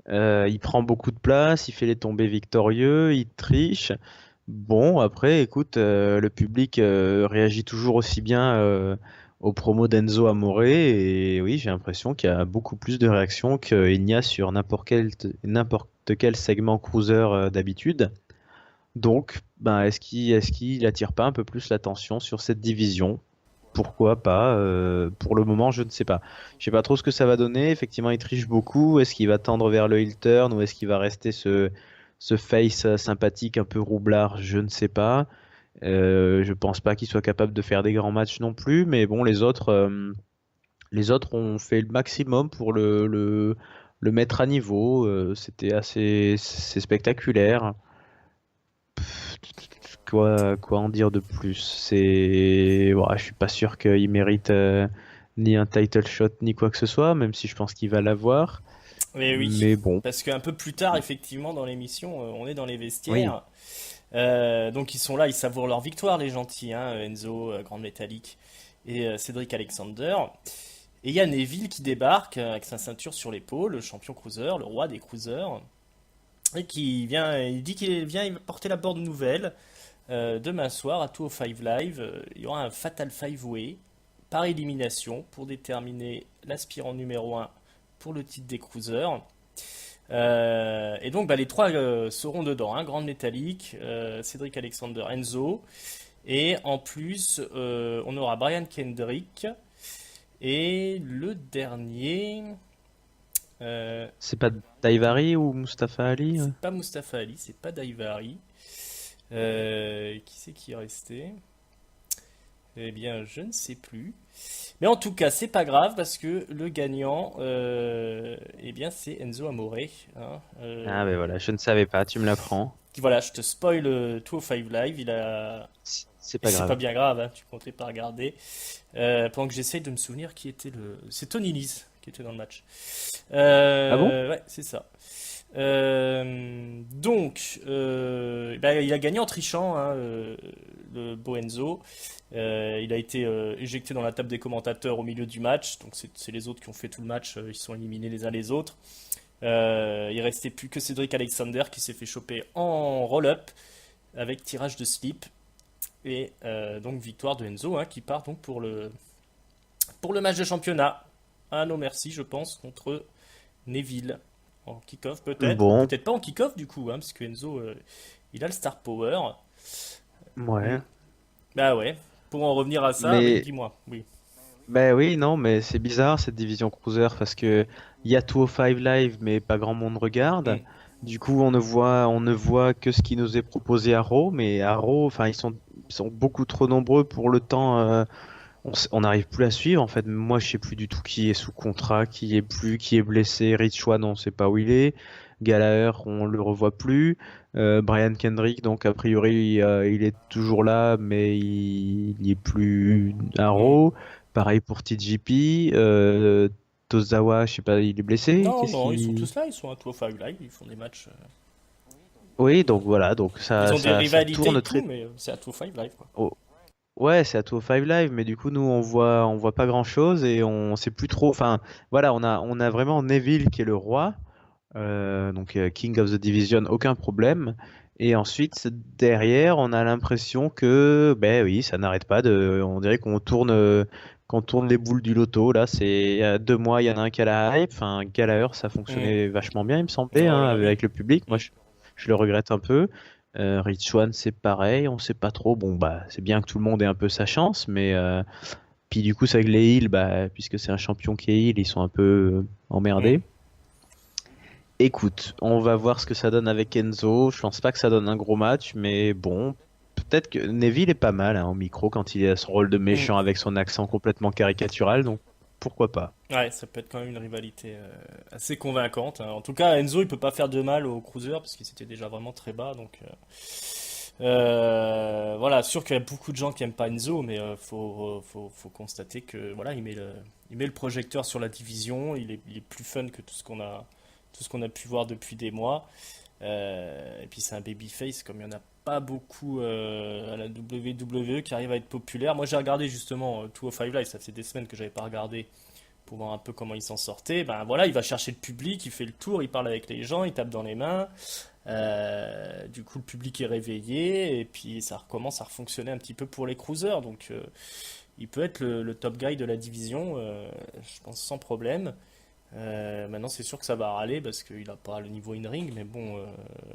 Il prend beaucoup de place, il fait les tombées victorieux, il triche. Bon, après, écoute, le public réagit toujours aussi bien aux promos d'Enzo Amore, et oui, j'ai l'impression qu'il y a beaucoup plus de réactions qu'il n'y a sur n'importe quel segment cruiser d'habitude. Donc, ben, est-ce qu'il attire pas un peu plus l'attention sur cette division? Pourquoi pas? Pour le moment, je ne sais pas. Je sais pas trop ce que ça va donner. Effectivement, il triche beaucoup. Est-ce qu'il va tendre vers le heel turn ou est-ce qu'il va rester ce face sympathique un peu roublard? Je ne sais pas. Je pense pas qu'il soit capable de faire des grands matchs non plus. Mais bon, les autres ont fait le maximum pour le mettre à niveau. C'était c'est spectaculaire. Quoi en dire de plus? Je suis pas sûr qu'il mérite ni un title shot ni quoi que ce soit, même si je pense qu'il va l'avoir. Mais oui, Mais bon, parce qu'un peu plus tard, effectivement, dans l'émission, on est dans les oui. vestiaires. Donc ils sont là, ils savourent leur victoire, les gentils, hein, Enzo, Grande Métallique et Cédric Alexander. Et il y a Neville qui débarque avec sa ceinture sur l'épaule, le champion cruiser, le roi des cruisers, et qui vient, il dit qu'il vient il va porter la bonne nouvelle. Demain soir à 205 Live, il y aura un Fatal 5-Way par élimination pour déterminer l'aspirant numéro un pour le titre des cruisers. Et donc bah, les trois seront dedans, hein, Grande Métallique, Cédric Alexander, Enzo. Et en plus, on aura Brian Kendrick. Et le dernier, euh, C'est pas Daivari ou Mustafa Ali? c'est pas Mustafa Ali, c'est pas Daivari. Qui c'est qui est resté? Eh bien, je ne sais plus. Mais en tout cas, c'est pas grave parce que le gagnant, eh bien, c'est Enzo Amore, hein. Ah ben voilà, je ne savais pas, tu me l'apprends. Voilà, je te spoil 205 Live. Il a, C'est et pas c'est pas grave. bien grave, hein, tu comptais pas regarder. Pendant que j'essaye de me souvenir qui était le, c'est Tony Nese qui était dans le match. Ah bon? Ouais, c'est ça. Donc, bah, il a gagné en trichant, hein, le beau Enzo. Il a été éjecté dans la table des commentateurs au milieu du match. Donc, c'est les autres qui ont fait tout le match. Ils sont éliminés les uns les autres. Il restait plus que Cédric Alexander qui s'est fait choper en roll-up avec tirage de slip. Et donc, victoire de Enzo, hein, qui part donc pour le match de championnat. À nos merci, je pense, contre Neville. En kick-off peut-être, ou Bon, peut-être pas en kick-off du coup, hein, parce que Enzo, il a le star power. Hmm. ouais. Bah ouais, pour en revenir à ça, oui, Mais dis-moi, oui. ben oui, non, mais c'est bizarre cette division cruiser parce que il y a 205 Live, mais pas grand monde regarde. Hmm. Du coup, on ne voit que ce qui nous est proposé à Raw, mais à Raw, enfin, ils sont beaucoup trop nombreux pour le temps. On n'arrive plus à suivre. En fait, moi, je sais plus du tout qui est sous contrat, qui est blessé. Rich Swann, on ne sait pas où il est. Gallagher, on le revoit plus. Brian Kendrick, donc a priori, il est toujours là, mais il est plus à Hmm. Raw. Pareil pour TJP. Tozawa, je sais pas, il est blessé. Non, Qu'est-ce non, ils sont qui... tous là, ils sont à 205 Live, ils font des matchs. Oui, donc voilà, donc Ils ça, ont des ça, ça rivalités tourne et tout, très. mais c'est à 205 Live, quoi. Oh, ouais, c'est à 205 Live, mais du coup, nous, on voit pas grand-chose et on sait plus trop. Enfin, voilà, on a vraiment Neville qui est le roi, donc King of the Division, aucun problème. Et ensuite, derrière, on a l'impression que, ben oui, ça n'arrête pas on dirait qu'on tourne les boules du loto. Là, il y a 2 mois, il y en a un qui a la hype. Enfin, Gallagher, ça Hmm. fonctionnait vachement bien, il me semblait, Oh hein, là oui. avec le public. Moi, Hmm. je le regrette un peu. Rich Swann, c'est pareil, on sait pas trop. Bon, bah, c'est bien que tout le monde ait un peu sa chance, mais puis du coup, c'est avec les heels, bah, puisque c'est un champion qui est heel, ils sont un peu Hmm. emmerdés. Écoute, on va voir ce que ça donne avec Enzo. Je pense pas que ça donne un gros match, mais bon, peut-être que Neville est pas mal hein, au micro quand il est à son rôle de Mm. méchant avec son accent complètement caricatural, donc pourquoi pas. Ouais, ça peut être quand même une rivalité assez convaincante, hein. En tout cas, Enzo, il peut pas faire de mal au Cruiser parce qu'il était déjà vraiment très bas. Donc, voilà, sûr qu'il y a beaucoup de gens qui aiment pas Enzo, mais faut constater que voilà, il met le projecteur sur la division. Il est plus fun que tout ce qu'on a pu voir depuis des mois. Et puis c'est un babyface comme il n'y en a pas beaucoup à la WWE qui arrive à être populaire. Moi j'ai regardé justement 205 Live, ça fait des semaines que j'avais pas regardé pour voir un peu comment il s'en sortait. Ben voilà, il va chercher le public, il fait le tour, il parle avec les gens, il tape dans les mains. Du coup le public est réveillé et puis ça recommence à refonctionner un petit peu pour les cruisers. Donc il peut être le top guy de la division, je pense sans problème. Maintenant, c'est sûr que ça va râler parce qu'il n'a pas le niveau in-ring, mais bon,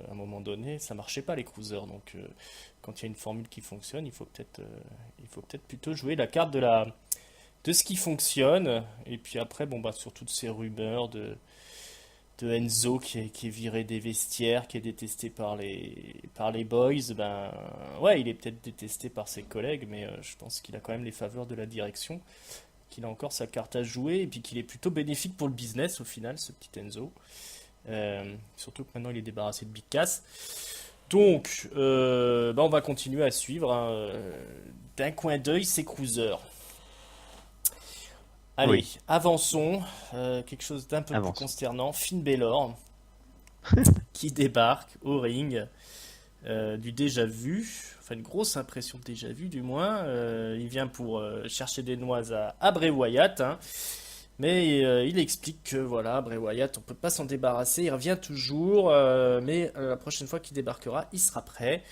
à un moment donné, ça marchait pas les cruisers. Donc, quand il y a une formule qui fonctionne, il faut peut-être plutôt jouer la carte de ce qui fonctionne. Et puis après, bon, bah, sur toutes ces rumeurs de Enzo qui est viré des vestiaires, qui est détesté par les boys, ben ouais, il est peut-être détesté par ses collègues, mais je pense qu'il a quand même les faveurs de la direction, qu'il a encore sa carte à jouer et puis qu'il est plutôt bénéfique pour le business au final, ce petit Enzo. Surtout que maintenant il est débarrassé de Big Cass. Donc, bah, on va continuer à suivre, hein, d'un coin d'œil ces cruisers. Allez, Oui, avançons. Quelque chose d'un peu plus avance. consternant. Finn Balor qui débarque au ring, du déjà vu, enfin une grosse impression de déjà vu du moins. Il vient pour chercher des noises à Bray Wyatt, hein. Mais il explique que voilà, Bray Wyatt, on peut pas s'en débarrasser, il revient toujours, mais la prochaine fois qu'il débarquera, il sera prêt.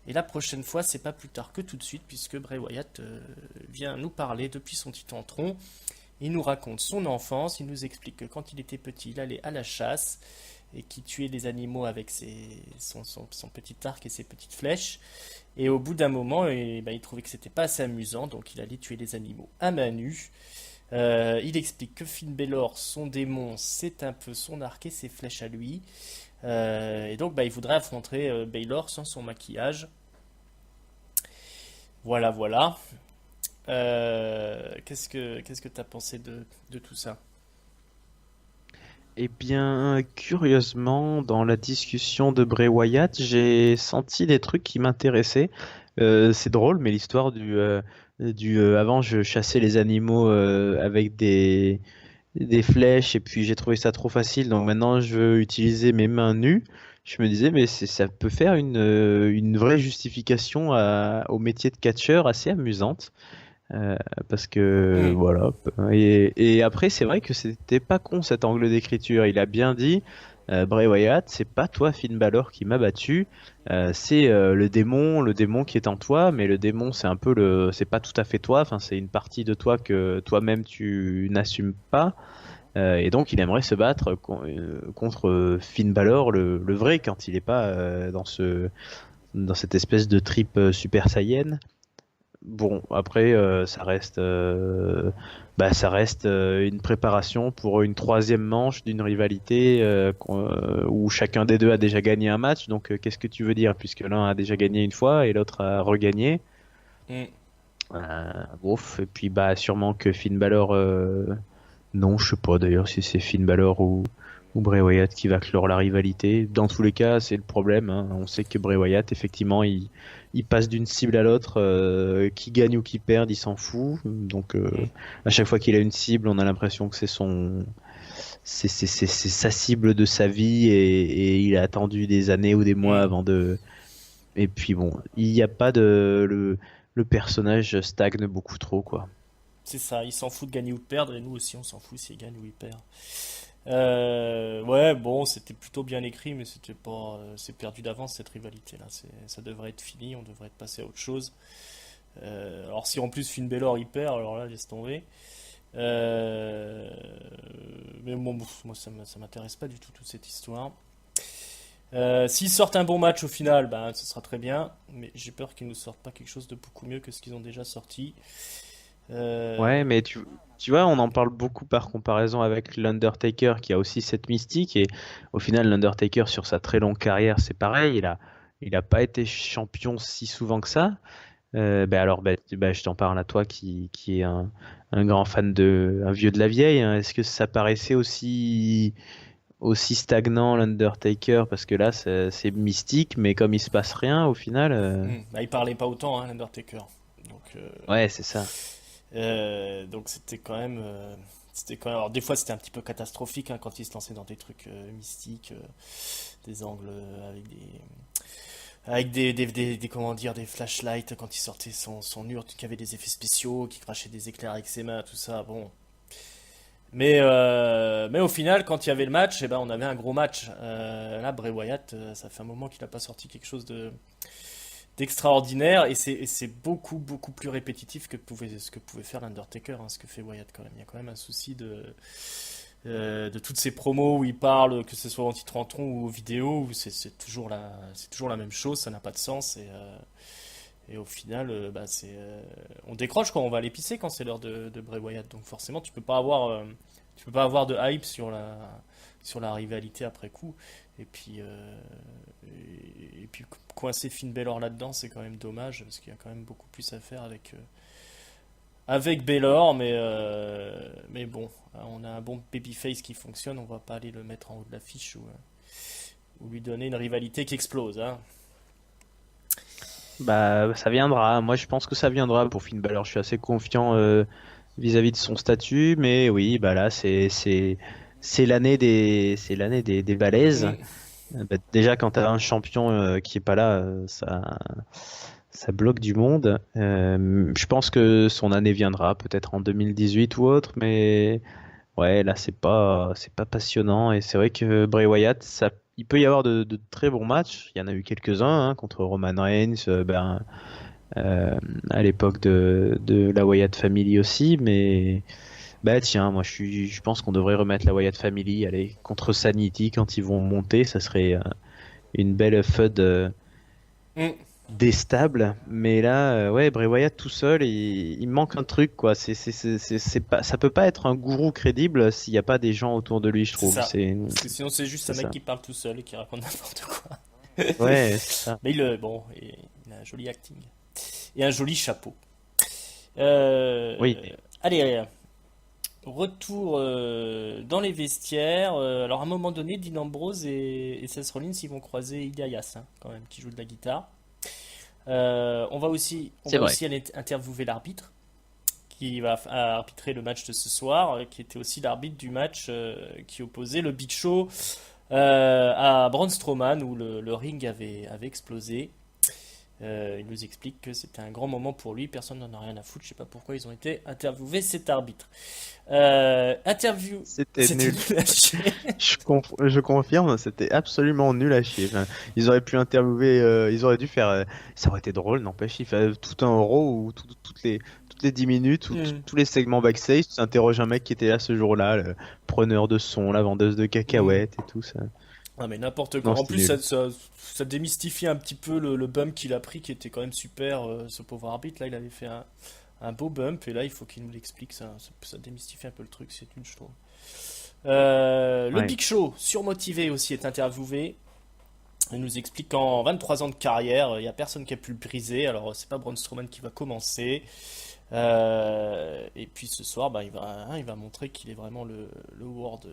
Et la prochaine fois, c'est pas plus tard que tout de suite, puisque Bray Wyatt vient nous parler depuis son petit tentron. Il nous raconte son enfance, il nous explique que quand il était petit, il allait à la chasse et qu'il tuait les animaux avec son petit arc et ses petites flèches. Et au bout d'un moment, ben, il trouvait que c'était pas assez amusant, donc il allait tuer les animaux à main nue. Il explique que Finn Balor, son démon, c'est un peu son arc et ses flèches à lui. Et donc, bah, il voudrait affronter Balor sans son maquillage. Voilà, voilà. Qu'est-ce que t'as pensé de tout ça? Eh bien, curieusement, dans la discussion de Bray Wyatt, j'ai senti des trucs qui m'intéressaient. C'est drôle, mais l'histoire avant, je chassais les animaux avec des flèches et puis j'ai trouvé ça trop facile, donc maintenant je veux utiliser mes mains nues. Je me disais, mais ça peut faire une vraie justification au métier de catcheur assez amusante. Euh, Parce que Hmm. voilà. Et après, c'est vrai que c'était pas con cet angle d'écriture. Il a bien dit, Bray Wyatt, c'est pas toi Finn Balor qui m'a battu, c'est le démon qui est en toi, mais le démon c'est un peu c'est pas tout à fait toi. Enfin, c'est une partie de toi que toi-même tu n'assumes pas. Et donc, il aimerait se battre contre Finn Balor, le vrai, quand il est pas dans cette espèce de trip Super Saiyan. Bon, après, ça reste une préparation pour une troisième manche d'une rivalité où chacun des deux a déjà gagné un match. Donc, qu'est-ce que tu veux dire? Puisque l'un a déjà gagné une fois et l'autre a regagné. Hmm. Ouf. Et puis, bah, sûrement que Finn Balor, non, je sais pas d'ailleurs si c'est Finn Balor ou Bray Wyatt qui va clore la rivalité. Dans tous les cas, c'est le problème, hein. On sait que Bray Wyatt, effectivement, il passe d'une cible à l'autre, qui gagne ou qui perd, il s'en fout. Donc, Hmm. à chaque fois qu'il a une cible, on a l'impression que c'est sa cible de sa vie et il a attendu des années ou des mois Hmm. avant de. Et puis bon, il n'y a pas le personnage stagne beaucoup trop, quoi. C'est ça, il s'en fout de gagner ou de perdre, et nous aussi on s'en fout s'il gagne ou il perd. Ouais, bon, c'était plutôt bien écrit, mais c'était pas, c'est perdu d'avance cette rivalité-là. Ça devrait être fini, on devrait être passé à autre chose. Alors si en plus Finn Balor il perd, alors là laisse tomber. Euh, mais bon, moi ça m'intéresse pas du tout toute cette histoire. S'ils sortent un bon match au final, ben ce sera très bien, mais j'ai peur qu'ils nous sortent pas quelque chose de beaucoup mieux que ce qu'ils ont déjà sorti. Euh, Ouais, mais tu vois, on en parle beaucoup par comparaison avec l'Undertaker qui a aussi cette mystique et au final, l'Undertaker sur sa très longue carrière, c'est pareil, il a pas été champion si souvent que ça. Alors, je t'en parle à toi qui est un grand fan un vieux de la vieille, hein. Est-ce que ça paraissait aussi stagnant l'Undertaker? Parce que là, c'est mystique, mais comme il se passe rien au final, Bah, il parlait pas autant, hein, l'Undertaker. Donc, ouais, c'est ça. donc c'était quand même. Alors des fois c'était un petit peu catastrophique, hein, quand il se lançait dans des trucs mystiques, des angles comment dire, des flashlights quand il sortait son urt, qui avait des effets spéciaux, qui crachait des éclairs avec ses mains, tout ça. Bon, mais au final, quand il y avait le match, eh ben, on avait un gros match. Là, Bray Wyatt, ça fait un moment qu'il n'a pas sorti quelque chose d'extraordinaire, et c'est beaucoup plus répétitif ce que pouvait faire l'Undertaker, hein, ce que fait Wyatt quand même. Il y a quand même un souci de toutes ces promos où il parle, que ce soit en titre en ton ou aux vidéos, où c'est toujours la même chose, ça n'a pas de sens, et au final, on décroche quand on va aller pisser quand c'est l'heure de Bray Wyatt. Donc forcément, tu peux pas avoir de hype sur la rivalité après coup. Et puis, et puis coincer Finn Balor là-dedans, c'est quand même dommage parce qu'il y a quand même beaucoup plus à faire avec Balor. Mais bon, on a un bon babyface qui fonctionne. On va pas aller le mettre en haut de l'affiche ou lui donner une rivalité qui explose, hein. Bah, ça viendra. Moi, je pense que ça viendra pour Finn Balor. Je suis assez confiant vis-à-vis de son statut, mais oui, bah là, c'est l'année des balaises. Mm. Bah, déjà, quand t'as un champion qui est pas là, ça bloque du monde. Je pense que son année viendra, peut-être en 2018 ou autre, mais ouais, là, c'est pas passionnant. Et c'est vrai que Bray Wyatt, il peut y avoir de très bons matchs. Il y en a eu quelques-uns hein, contre Roman Reigns, euh, à l'époque de la Wyatt Family aussi, mais bah tiens, je pense qu'on devrait remettre la Wyatt Family, allez, contre Sanity quand ils vont monter, ça serait une belle feud Mm. déstable, mais là, ouais, Bray Wyatt tout seul, il manque un truc, quoi. C'est pas, ça peut pas être un gourou crédible s'il n'y a pas des gens autour de lui, je C'est trouve. ça. Parce que sinon, c'est juste C'est un mec ça. qui parle tout seul et qui raconte n'importe quoi. Ouais, c'est ça. Mais il a un joli acting. Et un joli chapeau. Oui, Allez, retour dans les vestiaires. Alors, à un moment donné, Dean Ambrose et Seth Rollins, ils vont croiser Ilias, hein, quand même, qui joue de la guitare. On c'est va vrai. aussi aller interviewer l'arbitre, qui va arbitrer le match de ce soir, qui était aussi l'arbitre du match qui opposait le Big Show à Braun Strowman, où le ring avait explosé. Il nous explique que c'était un grand moment pour lui, personne n'en a rien à foutre, je sais pas pourquoi ils ont été interviewés cet arbitre. Interview, C'était c'était nul. nul à chier. Je confirme, c'était absolument nul à chier. Enfin, ils auraient pu interviewer, ils auraient dû faire, ça aurait été drôle, n'empêche, il fait tout un Raw ou toutes les 10 minutes ou Hmm, tous les segments backstage, tu interroges un mec qui était là ce jour-là, le preneur de son, la vendeuse de hmm. cacahuètes et tout ça. Ah mais n'importe quoi. Non, En c'était plus, nul. ça démystifie un petit peu le bump qu'il a pris, qui était quand même super. Ce pauvre arbitre, là, il avait fait un beau bump, et là, il faut qu'il nous l'explique. Ça démystifie un peu le truc, c'est une, je trouve. Le Ouais. Big Show, surmotivé aussi, est interviewé. Il nous explique qu'en 23 ans de carrière, il n'y a personne qui a pu le briser. Alors, c'est pas Braun Strowman qui va commencer. Et puis ce soir, bah, il va montrer qu'il est vraiment le world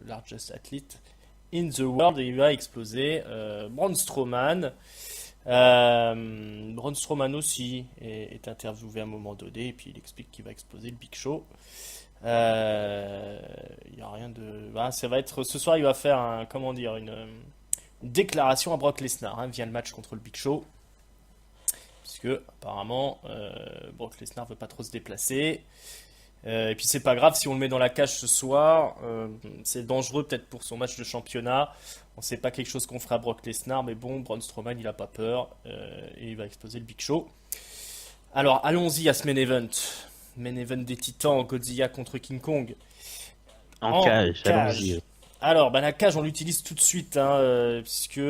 largest athlete in the world, et il va exploser. Braun Strowman. Braun Strowman aussi est interviewé à un moment donné, et puis il explique qu'il va exploser le Big Show. Il y a rien de. Bah, ça va être ce soir, il va faire comment dire, une déclaration à Brock Lesnar, hein, via le match contre le Big Show, puisque apparemment Brock Lesnar veut pas trop se déplacer. Et puis c'est pas grave si on le met dans la cage ce soir. C'est dangereux peut-être pour son match de championnat. On sait pas quelque chose qu'on fera à Brock Lesnar, mais bon, Braun Strowman il a pas peur, et il va exploser le Big Show. Alors allons-y à ce main event. Main event des Titans, Godzilla contre King Kong En en cage, cage. allons-y. Alors, bah, la cage, on l'utilise tout de suite, hein, puisque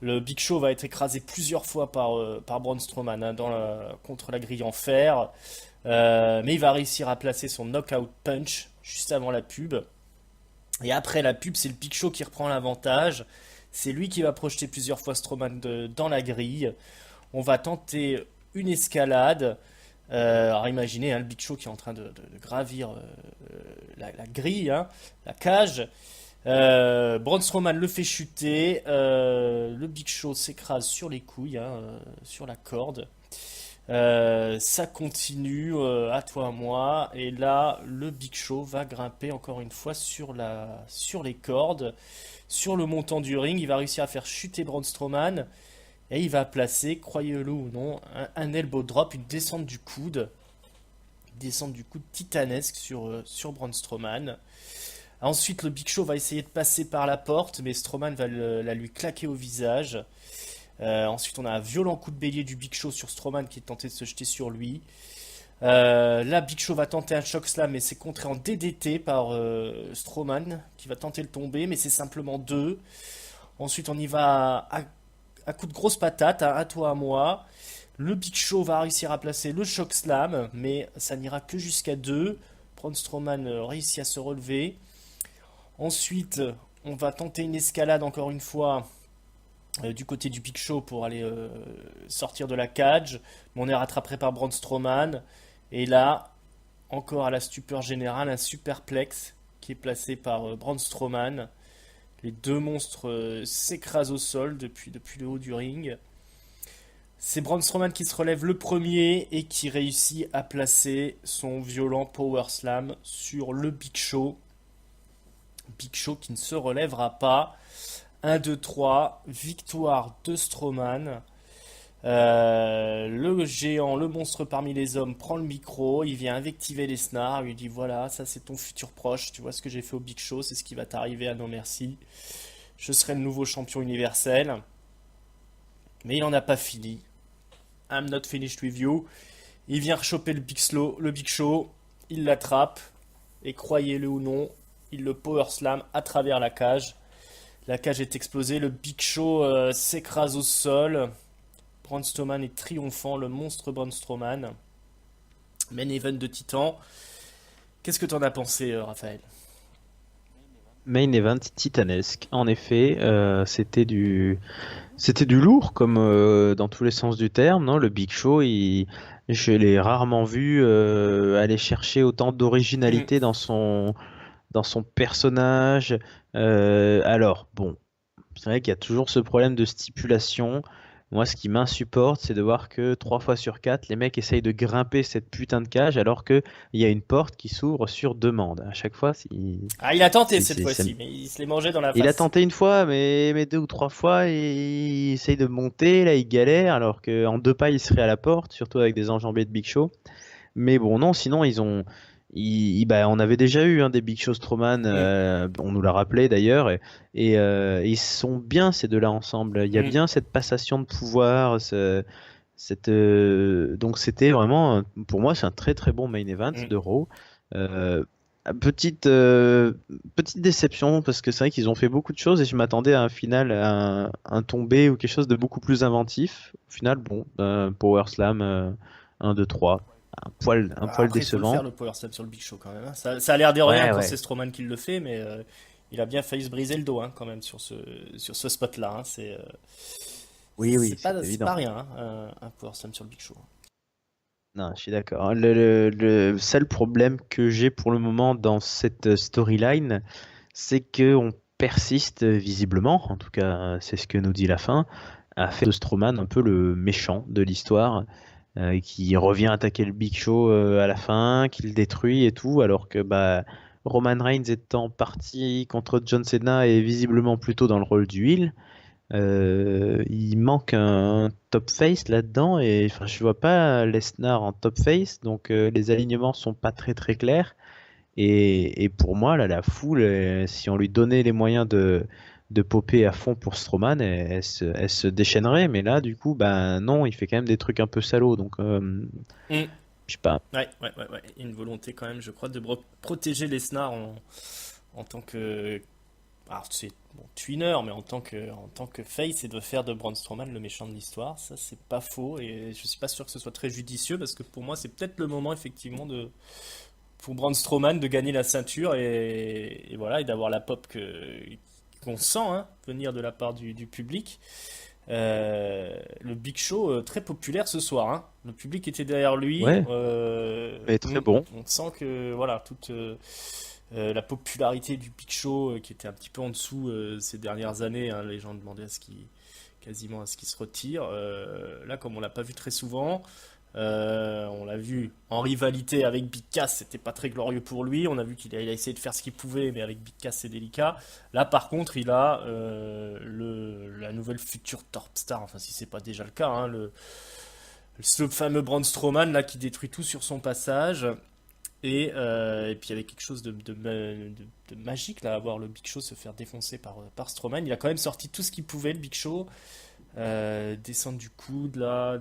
le Big Show va être écrasé plusieurs fois par Braun Strowman, hein, contre la grille en fer. Mais il va réussir à placer son knockout punch juste avant la pub. Et après la pub, c'est le Big Show qui reprend l'avantage. C'est lui qui va projeter plusieurs fois Strowman dans la grille. On va tenter une escalade. Alors imaginez le Big Show qui est en train de gravir la grille, hein, la cage. Braun Strowman le fait chuter. Le Big Show s'écrase sur les couilles, hein, sur la corde. Ça continue, à toi à moi. Et là, le Big Show va grimper encore une fois sur les cordes. Sur le montant du ring, il va réussir à faire chuter Braun Strowman. Et il va placer, croyez-le ou non, un elbow drop, une descente du coude. Une descente du coude titanesque sur Braun Strowman. Ensuite, le Big Show va essayer de passer par la porte, mais Strowman va la lui claquer au visage. Ensuite, on a un violent coup de bélier du Big Show sur Strowman qui est tenté de se jeter sur lui. Là, Big Show va tenter un choc slam, mais c'est contré en DDT par Strowman qui va tenter le tomber, mais c'est simplement deux. Ensuite, on y va à coup de grosse patate, à toi à moi. Le Big Show va réussir à placer le choc slam, mais ça n'ira que jusqu'à deux. Braun Strowman réussit à se relever. Ensuite, on va tenter une escalade encore une fois du côté du Big Show pour aller sortir de la cage. Mais on est rattrapé par Braun Strowman. Et là, encore à la stupeur générale, un superplex qui est placé par Braun Strowman. Les deux monstres s'écrasent au sol depuis le haut du ring. C'est Braun Strowman qui se relève le premier et qui réussit à placer son violent Power Slam sur le Big Show. Big Show qui ne se relèvera pas. 1, 2, 3, victoire de Strowman. Le géant, le monstre parmi les hommes, prend le micro, il vient invectiver Lesnar, il lui dit voilà, ça c'est ton futur proche, tu vois ce que j'ai fait au Big Show, c'est ce qui va t'arriver à non merci. Je serai le nouveau champion universel. Mais il n'en a pas fini. I'm not finished with you. Il vient rechoper le Big Show, il l'attrape, et croyez-le ou non, il le power slam à travers la cage. La cage est explosée, le Big Show s'écrase au sol. Braun Strowman est triomphant, le monstre Braun Strowman. Main event de Titan. Qu'est-ce que t'en as pensé, Raphaël? Main event titanesque. En effet, c'était du lourd comme dans tous les sens du terme, non? Le Big Show, je l'ai rarement vu aller chercher autant Mhm. d'originalité dans son personnage. Alors, bon, c'est vrai qu'il y a toujours ce problème de stipulation. Moi, ce qui m'insupporte, c'est de voir que 3 fois sur 4, les mecs essayent de grimper cette putain de cage alors qu'il y a une porte qui s'ouvre sur demande. À chaque fois, Ah, il a tenté c'est- cette c'est- ça fois-ci, mais il se l'est mangé dans la il a face. tenté une fois, mais 2 ou 3 fois, il essaye de monter, là il galère, alors qu'en 2 pas il serait à la porte, surtout avec des enjambées de Big Show. Mais bon, non, sinon bah, on avait déjà eu des Big Show Strowman, Mhm. on nous l'a rappelé d'ailleurs, et ils sont bien ces deux-là ensemble. Il y a Mhm. bien cette passation de pouvoir, donc c'était vraiment, pour moi, c'est un très très bon main event Mhm. de Raw. Euh, Petite, petite déception parce que c'est vrai qu'ils ont fait beaucoup de choses et je m'attendais à un final, à un tombé ou quelque chose de beaucoup plus inventif. Au final, bon, Power Slam 1, 2, 3, un poil Après, il faut le faire décevant. le power slam sur le Big Show quand même, hein. Ça a l'air de rien Ouais, quand ouais. c'est Strowman qui le fait, mais il a bien failli se briser le dos hein, quand même sur ce spot-là, hein. Oui, oui, c'est C'est pas évident. rien, hein, un power slam sur le Big Show. Non, je suis d'accord. Le seul problème que j'ai pour le moment dans cette storyline, c'est que on persiste visiblement, en tout cas c'est ce que nous dit la fin, à faire de Strowman un peu le méchant de l'histoire, qui revient attaquer le Big Show à la fin, qui le détruit et tout, alors que bah, Roman Reigns étant parti contre John Cena est visiblement plutôt dans le rôle du heel. Il manque un top face là-dedans et enfin je vois pas Lesnar en top face, donc les alignements sont pas très très clairs. Et pour moi, là, la foule, si on lui donnait les moyens de popper à fond pour Strowman, elle se déchaînerait. Mais là, du coup, ben non, il fait quand même des trucs un peu salauds. Donc, Hmm. je sais pas. Ouais. Il y a une volonté quand même, je crois, de protéger Lesnar en tant que Alors, c'est bon, tweener, mais en tant que face, c'est de faire de Braun Strowman le méchant de l'histoire. Ça, c'est pas faux, et je suis pas sûr que ce soit très judicieux, parce que pour moi, c'est peut-être le moment, effectivement, pour Braun Strowman de gagner la ceinture, et voilà, et d'avoir la pop qu'on sent hein, venir de la part du public. Le Big Show, très populaire ce soir, hein. Le public était derrière lui. Ouais, mais très bon. On sent que voilà, toute la popularité du Big Show qui était un petit peu en dessous ces dernières années, hein, les gens demandaient quasiment à ce qu'il se retire. Là, comme on l'a pas vu très souvent, on l'a vu en rivalité avec Big Cass, c'était pas très glorieux pour lui. On a vu qu'il a essayé de faire ce qu'il pouvait, mais avec Big Cass c'est délicat. Là, par contre, il a la nouvelle future Top Star, enfin si c'est pas déjà le cas, hein, ce fameux Braun Strowman là qui détruit tout sur son passage. Et puis il y avait quelque chose de magique là, à voir le Big Show se faire défoncer par Strowman. Il a quand même sorti tout ce qu'il pouvait, le Big Show. Descendre du coude là,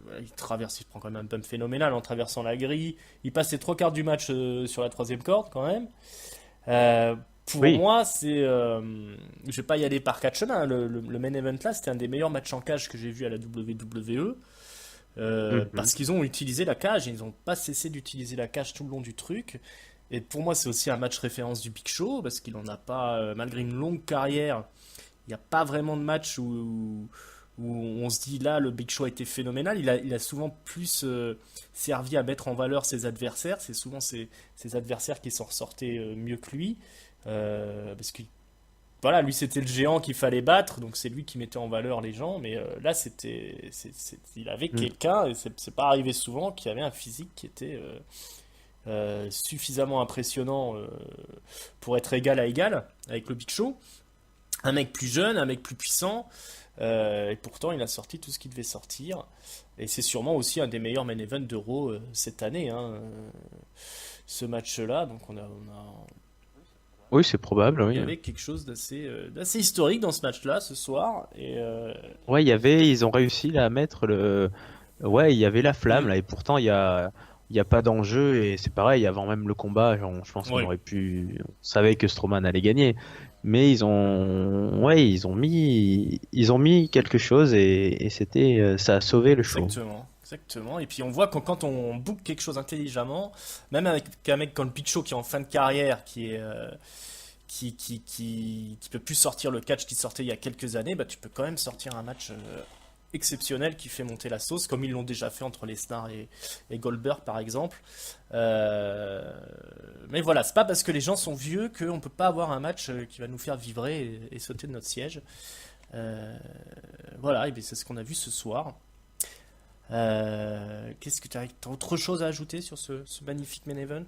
voilà, il prend quand même un bump phénoménal en traversant la grille. Il passe les trois quarts du match sur la troisième corde quand même. Euh, pour Oui. moi, je vais pas y aller par quatre chemins, hein. Le main event là, c'était un des meilleurs matchs en cage que j'ai vu à la WWE. Mhm. Parce qu'ils ont utilisé la cage, et ils n'ont pas cessé d'utiliser la cage tout le long du truc. Et pour moi, c'est aussi un match référence du Big Show, parce qu'il en a pas, malgré une longue carrière, il n'y a pas vraiment de match où on se dit là, le Big Show a été phénoménal. Il a souvent plus servi à mettre en valeur ses adversaires. C'est souvent ses adversaires qui s'en ressortaient mieux que lui. Parce que voilà, lui c'était le géant qu'il fallait battre, donc c'est lui qui mettait en valeur les gens. Mais là, il avait Mm. quelqu'un, et c'est pas arrivé souvent, qui avait un physique qui était suffisamment impressionnant pour être égal à égal avec le Big Show. Un mec plus jeune, un mec plus puissant, et pourtant il a sorti tout ce qu'il devait sortir. Et c'est sûrement aussi un des meilleurs main events d'Euro cette année, hein, ce match-là. Donc Oui, c'est probable, il y oui. avait quelque chose d'assez historique dans ce match-là ce soir. Ouais, ils ont réussi là, à mettre le. Ouais, il y avait la flamme Hmm, là, et pourtant il y a pas d'enjeu, et c'est pareil, avant même le combat, genre, je pense qu'on ouais, aurait pu, on savait que Strowman allait gagner, mais ils ont mis quelque chose, et c'était, ça a sauvé le show. exactement. Exactement. Et puis on voit que quand on book quelque chose intelligemment, même avec un mec comme Big Show qui est en fin de carrière, qui peut plus sortir le catch qui sortait il y a quelques années, bah, tu peux quand même sortir un match exceptionnel qui fait monter la sauce, comme ils l'ont déjà fait entre Lesnar et Goldberg par exemple. Euh, mais voilà, c'est pas parce que les gens sont vieux qu'on peut pas avoir un match qui va nous faire vibrer et sauter de notre siège. Euh, voilà, et bien c'est ce qu'on a vu ce soir. Qu'est-ce que tu as autre chose à ajouter sur ce magnifique main event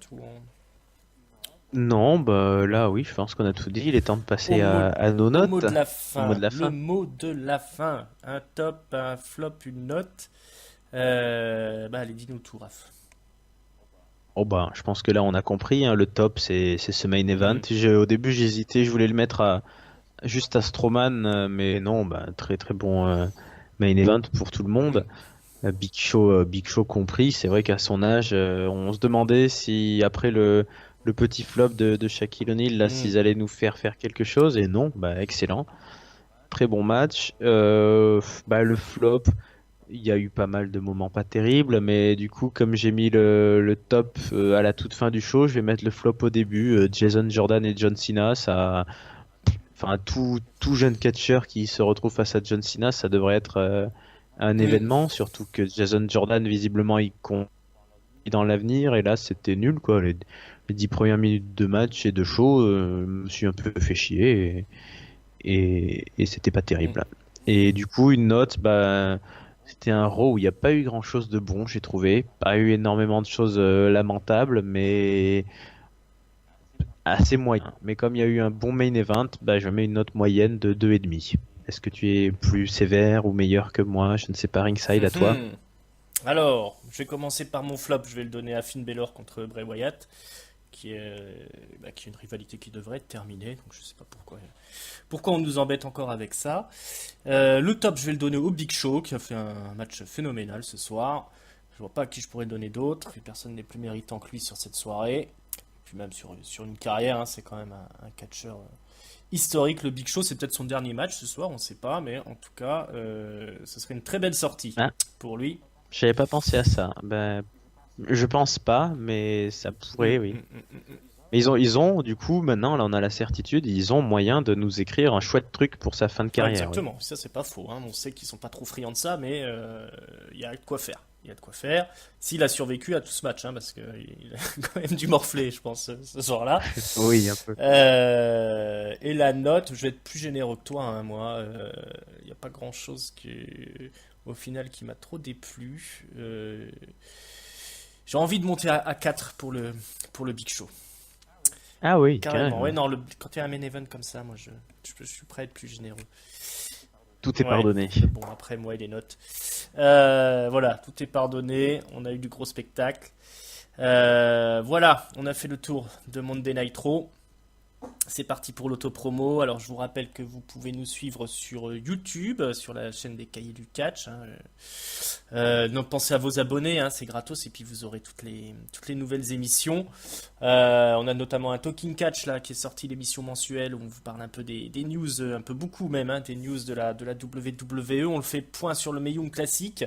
Non, bah là oui, je pense qu'on a tout dit, il est temps de au passer mot, à nos au mot notes, de la au mot fin, de la le fin. mot de la fin, un top, un flop, une note. Bah allez, dis-nous tout, Raph. Oh bah, je pense que là on a compris, hein, le top c'est ce main event. Hmm. Au début j'hésitais, je voulais le mettre juste à Strowman, mais non, bah, très très bon main event pour tout le Hmm. monde. Big Show compris. C'est vrai qu'à son âge, on se demandait si après le petit flop de Shaquille O'Neal, là, Hmm. s'ils allaient nous faire quelque chose. Et non, bah, excellent. Très bon match. Bah, le flop, il y a eu pas mal de moments pas terribles, mais du coup, comme j'ai mis le top à la toute fin du show, je vais mettre le flop au début. Jason Jordan et John Cena, ça, enfin, tout jeune catcheur qui se retrouve face à John Cena, ça devrait être un Hmm. événement, surtout que Jason Jordan, visiblement, il compte dans l'avenir, et là, c'était nul, quoi. Les 10 premières minutes de match et de show, je me suis un peu fait chier, et c'était pas Hmm. terrible, là. Et du coup, une note, bah, c'était un Raw où il n'y a pas eu grand-chose de bon, j'ai trouvé. Pas eu énormément de choses lamentables, mais assez moyen. Mais comme il y a eu un bon main event, bah, je mets une note moyenne de 2,5. Est-ce que tu es plus sévère ou meilleur que moi? Je ne sais pas, Ringside, à toi. Hmm. Alors, je vais commencer par mon flop. Je vais le donner à Finn Balor contre Bray Wyatt, qui est une rivalité qui devrait être terminée. Donc je sais pas pourquoi on nous embête encore avec ça. Le top, je vais le donner au Big Show, qui a fait un match phénoménal ce soir. Je vois pas à qui je pourrais donner d'autres, et personne n'est plus méritant que lui sur cette soirée. puis même sur une carrière, hein, c'est quand même un catcheur historique. Le Big Show, c'est peut-être son dernier match ce soir, on ne sait pas, mais en tout cas, ce serait une très belle sortie Ah, pour lui. j'avais pas pensé à ça. Ben, je pense pas, mais ça Mm, pourrait, oui. mm, mm, mm, mm. Mais du coup, maintenant, là, on a la certitude, ils ont moyen de nous écrire un chouette truc pour sa fin de Ouais, carrière, oui. exactement, ça c'est pas faux, hein. On sait qu'ils sont pas trop friands de ça, mais il y a de quoi faire. Il y a de quoi faire. S'il a survécu à tout ce match, hein, parce qu'il a quand même dû morfler, je pense, ce soir-là. Oui, un peu. Et la note, je vais être plus généreux que toi, hein, moi. Il n'y a pas grand-chose au final qui m'a trop déplu. J'ai envie de monter à 4 pour le Big Show. Ah oui, Carrément, ouais, carrément. non, quand il y a un main event comme ça, moi je suis prêt à être plus généreux. Tout est Ouais, pardonné. mais bon, après moi et les notes. Voilà, tout est pardonné, on a eu du gros spectacle. Voilà, on a fait le tour de Monday Nitro. C'est parti pour l'autopromo. Alors je vous rappelle que vous pouvez nous suivre sur YouTube, sur la chaîne des Cahiers du Catch, hein. Non, pensez à vos abonnés, hein, c'est gratos et puis vous aurez toutes les nouvelles émissions. On a notamment un Talking Catch là qui est sorti, l'émission mensuelle où on vous parle un peu des news, un peu beaucoup même, hein, des news de la WWE. On le fait point sur le Mae Young Classic.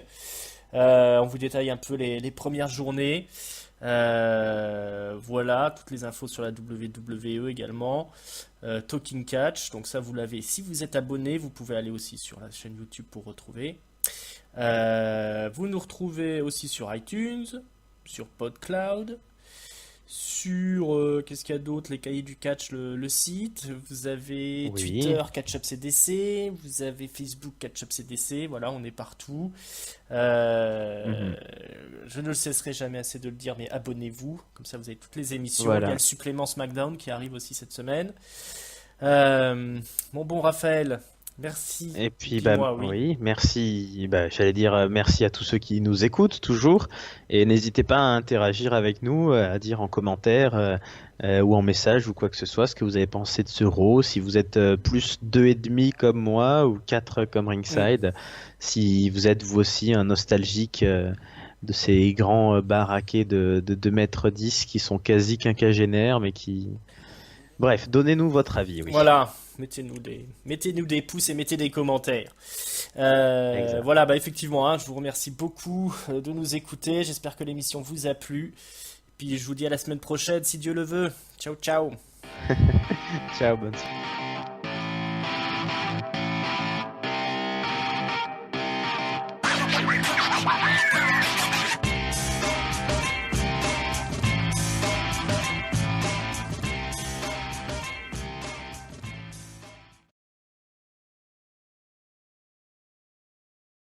On vous détaille un peu les premières journées. Voilà, toutes les infos sur la WWE également. Talking Catch, donc ça vous l'avez. Si vous êtes abonné, vous pouvez aller aussi sur la chaîne YouTube pour retrouver. Vous nous retrouvez aussi sur iTunes, sur PodCloud, sur qu'est-ce qu'il y a d'autre, les cahiers du catch, le site. Vous avez Oui. Twitter Catch-up CDC, vous avez Facebook Catch-up CDC. Voilà, on est partout. Euh, Mhm. je ne le cesserai jamais assez de le dire, mais abonnez-vous, comme ça vous avez toutes les émissions. Il y a Voilà. le supplément SmackDown qui arrive aussi cette semaine. Euh, Mon bon Raphaël, merci. Et puis, bah, Dis-moi, oui. oui, merci. Bah, j'allais dire merci à tous ceux qui nous écoutent toujours. Et n'hésitez pas à interagir avec nous, à dire en commentaire ou en message ou quoi que ce soit ce que vous avez pensé de ce Raw. Si vous êtes plus 2,5 comme moi ou 4 comme Mm. Ringside. Si vous êtes vous aussi un nostalgique de ces grands baraquets de 2,10 m qui sont quasi quinquagénaires, mais qui... Bref, donnez-nous votre avis, oui. Voilà, mettez-nous des pouces et mettez des commentaires. Exact. Voilà, bah effectivement, hein, je vous remercie beaucoup de nous écouter. J'espère que l'émission vous a plu. Puis je vous dis à la semaine prochaine, si Dieu le veut. Ciao, ciao. Ciao, bonne soirée.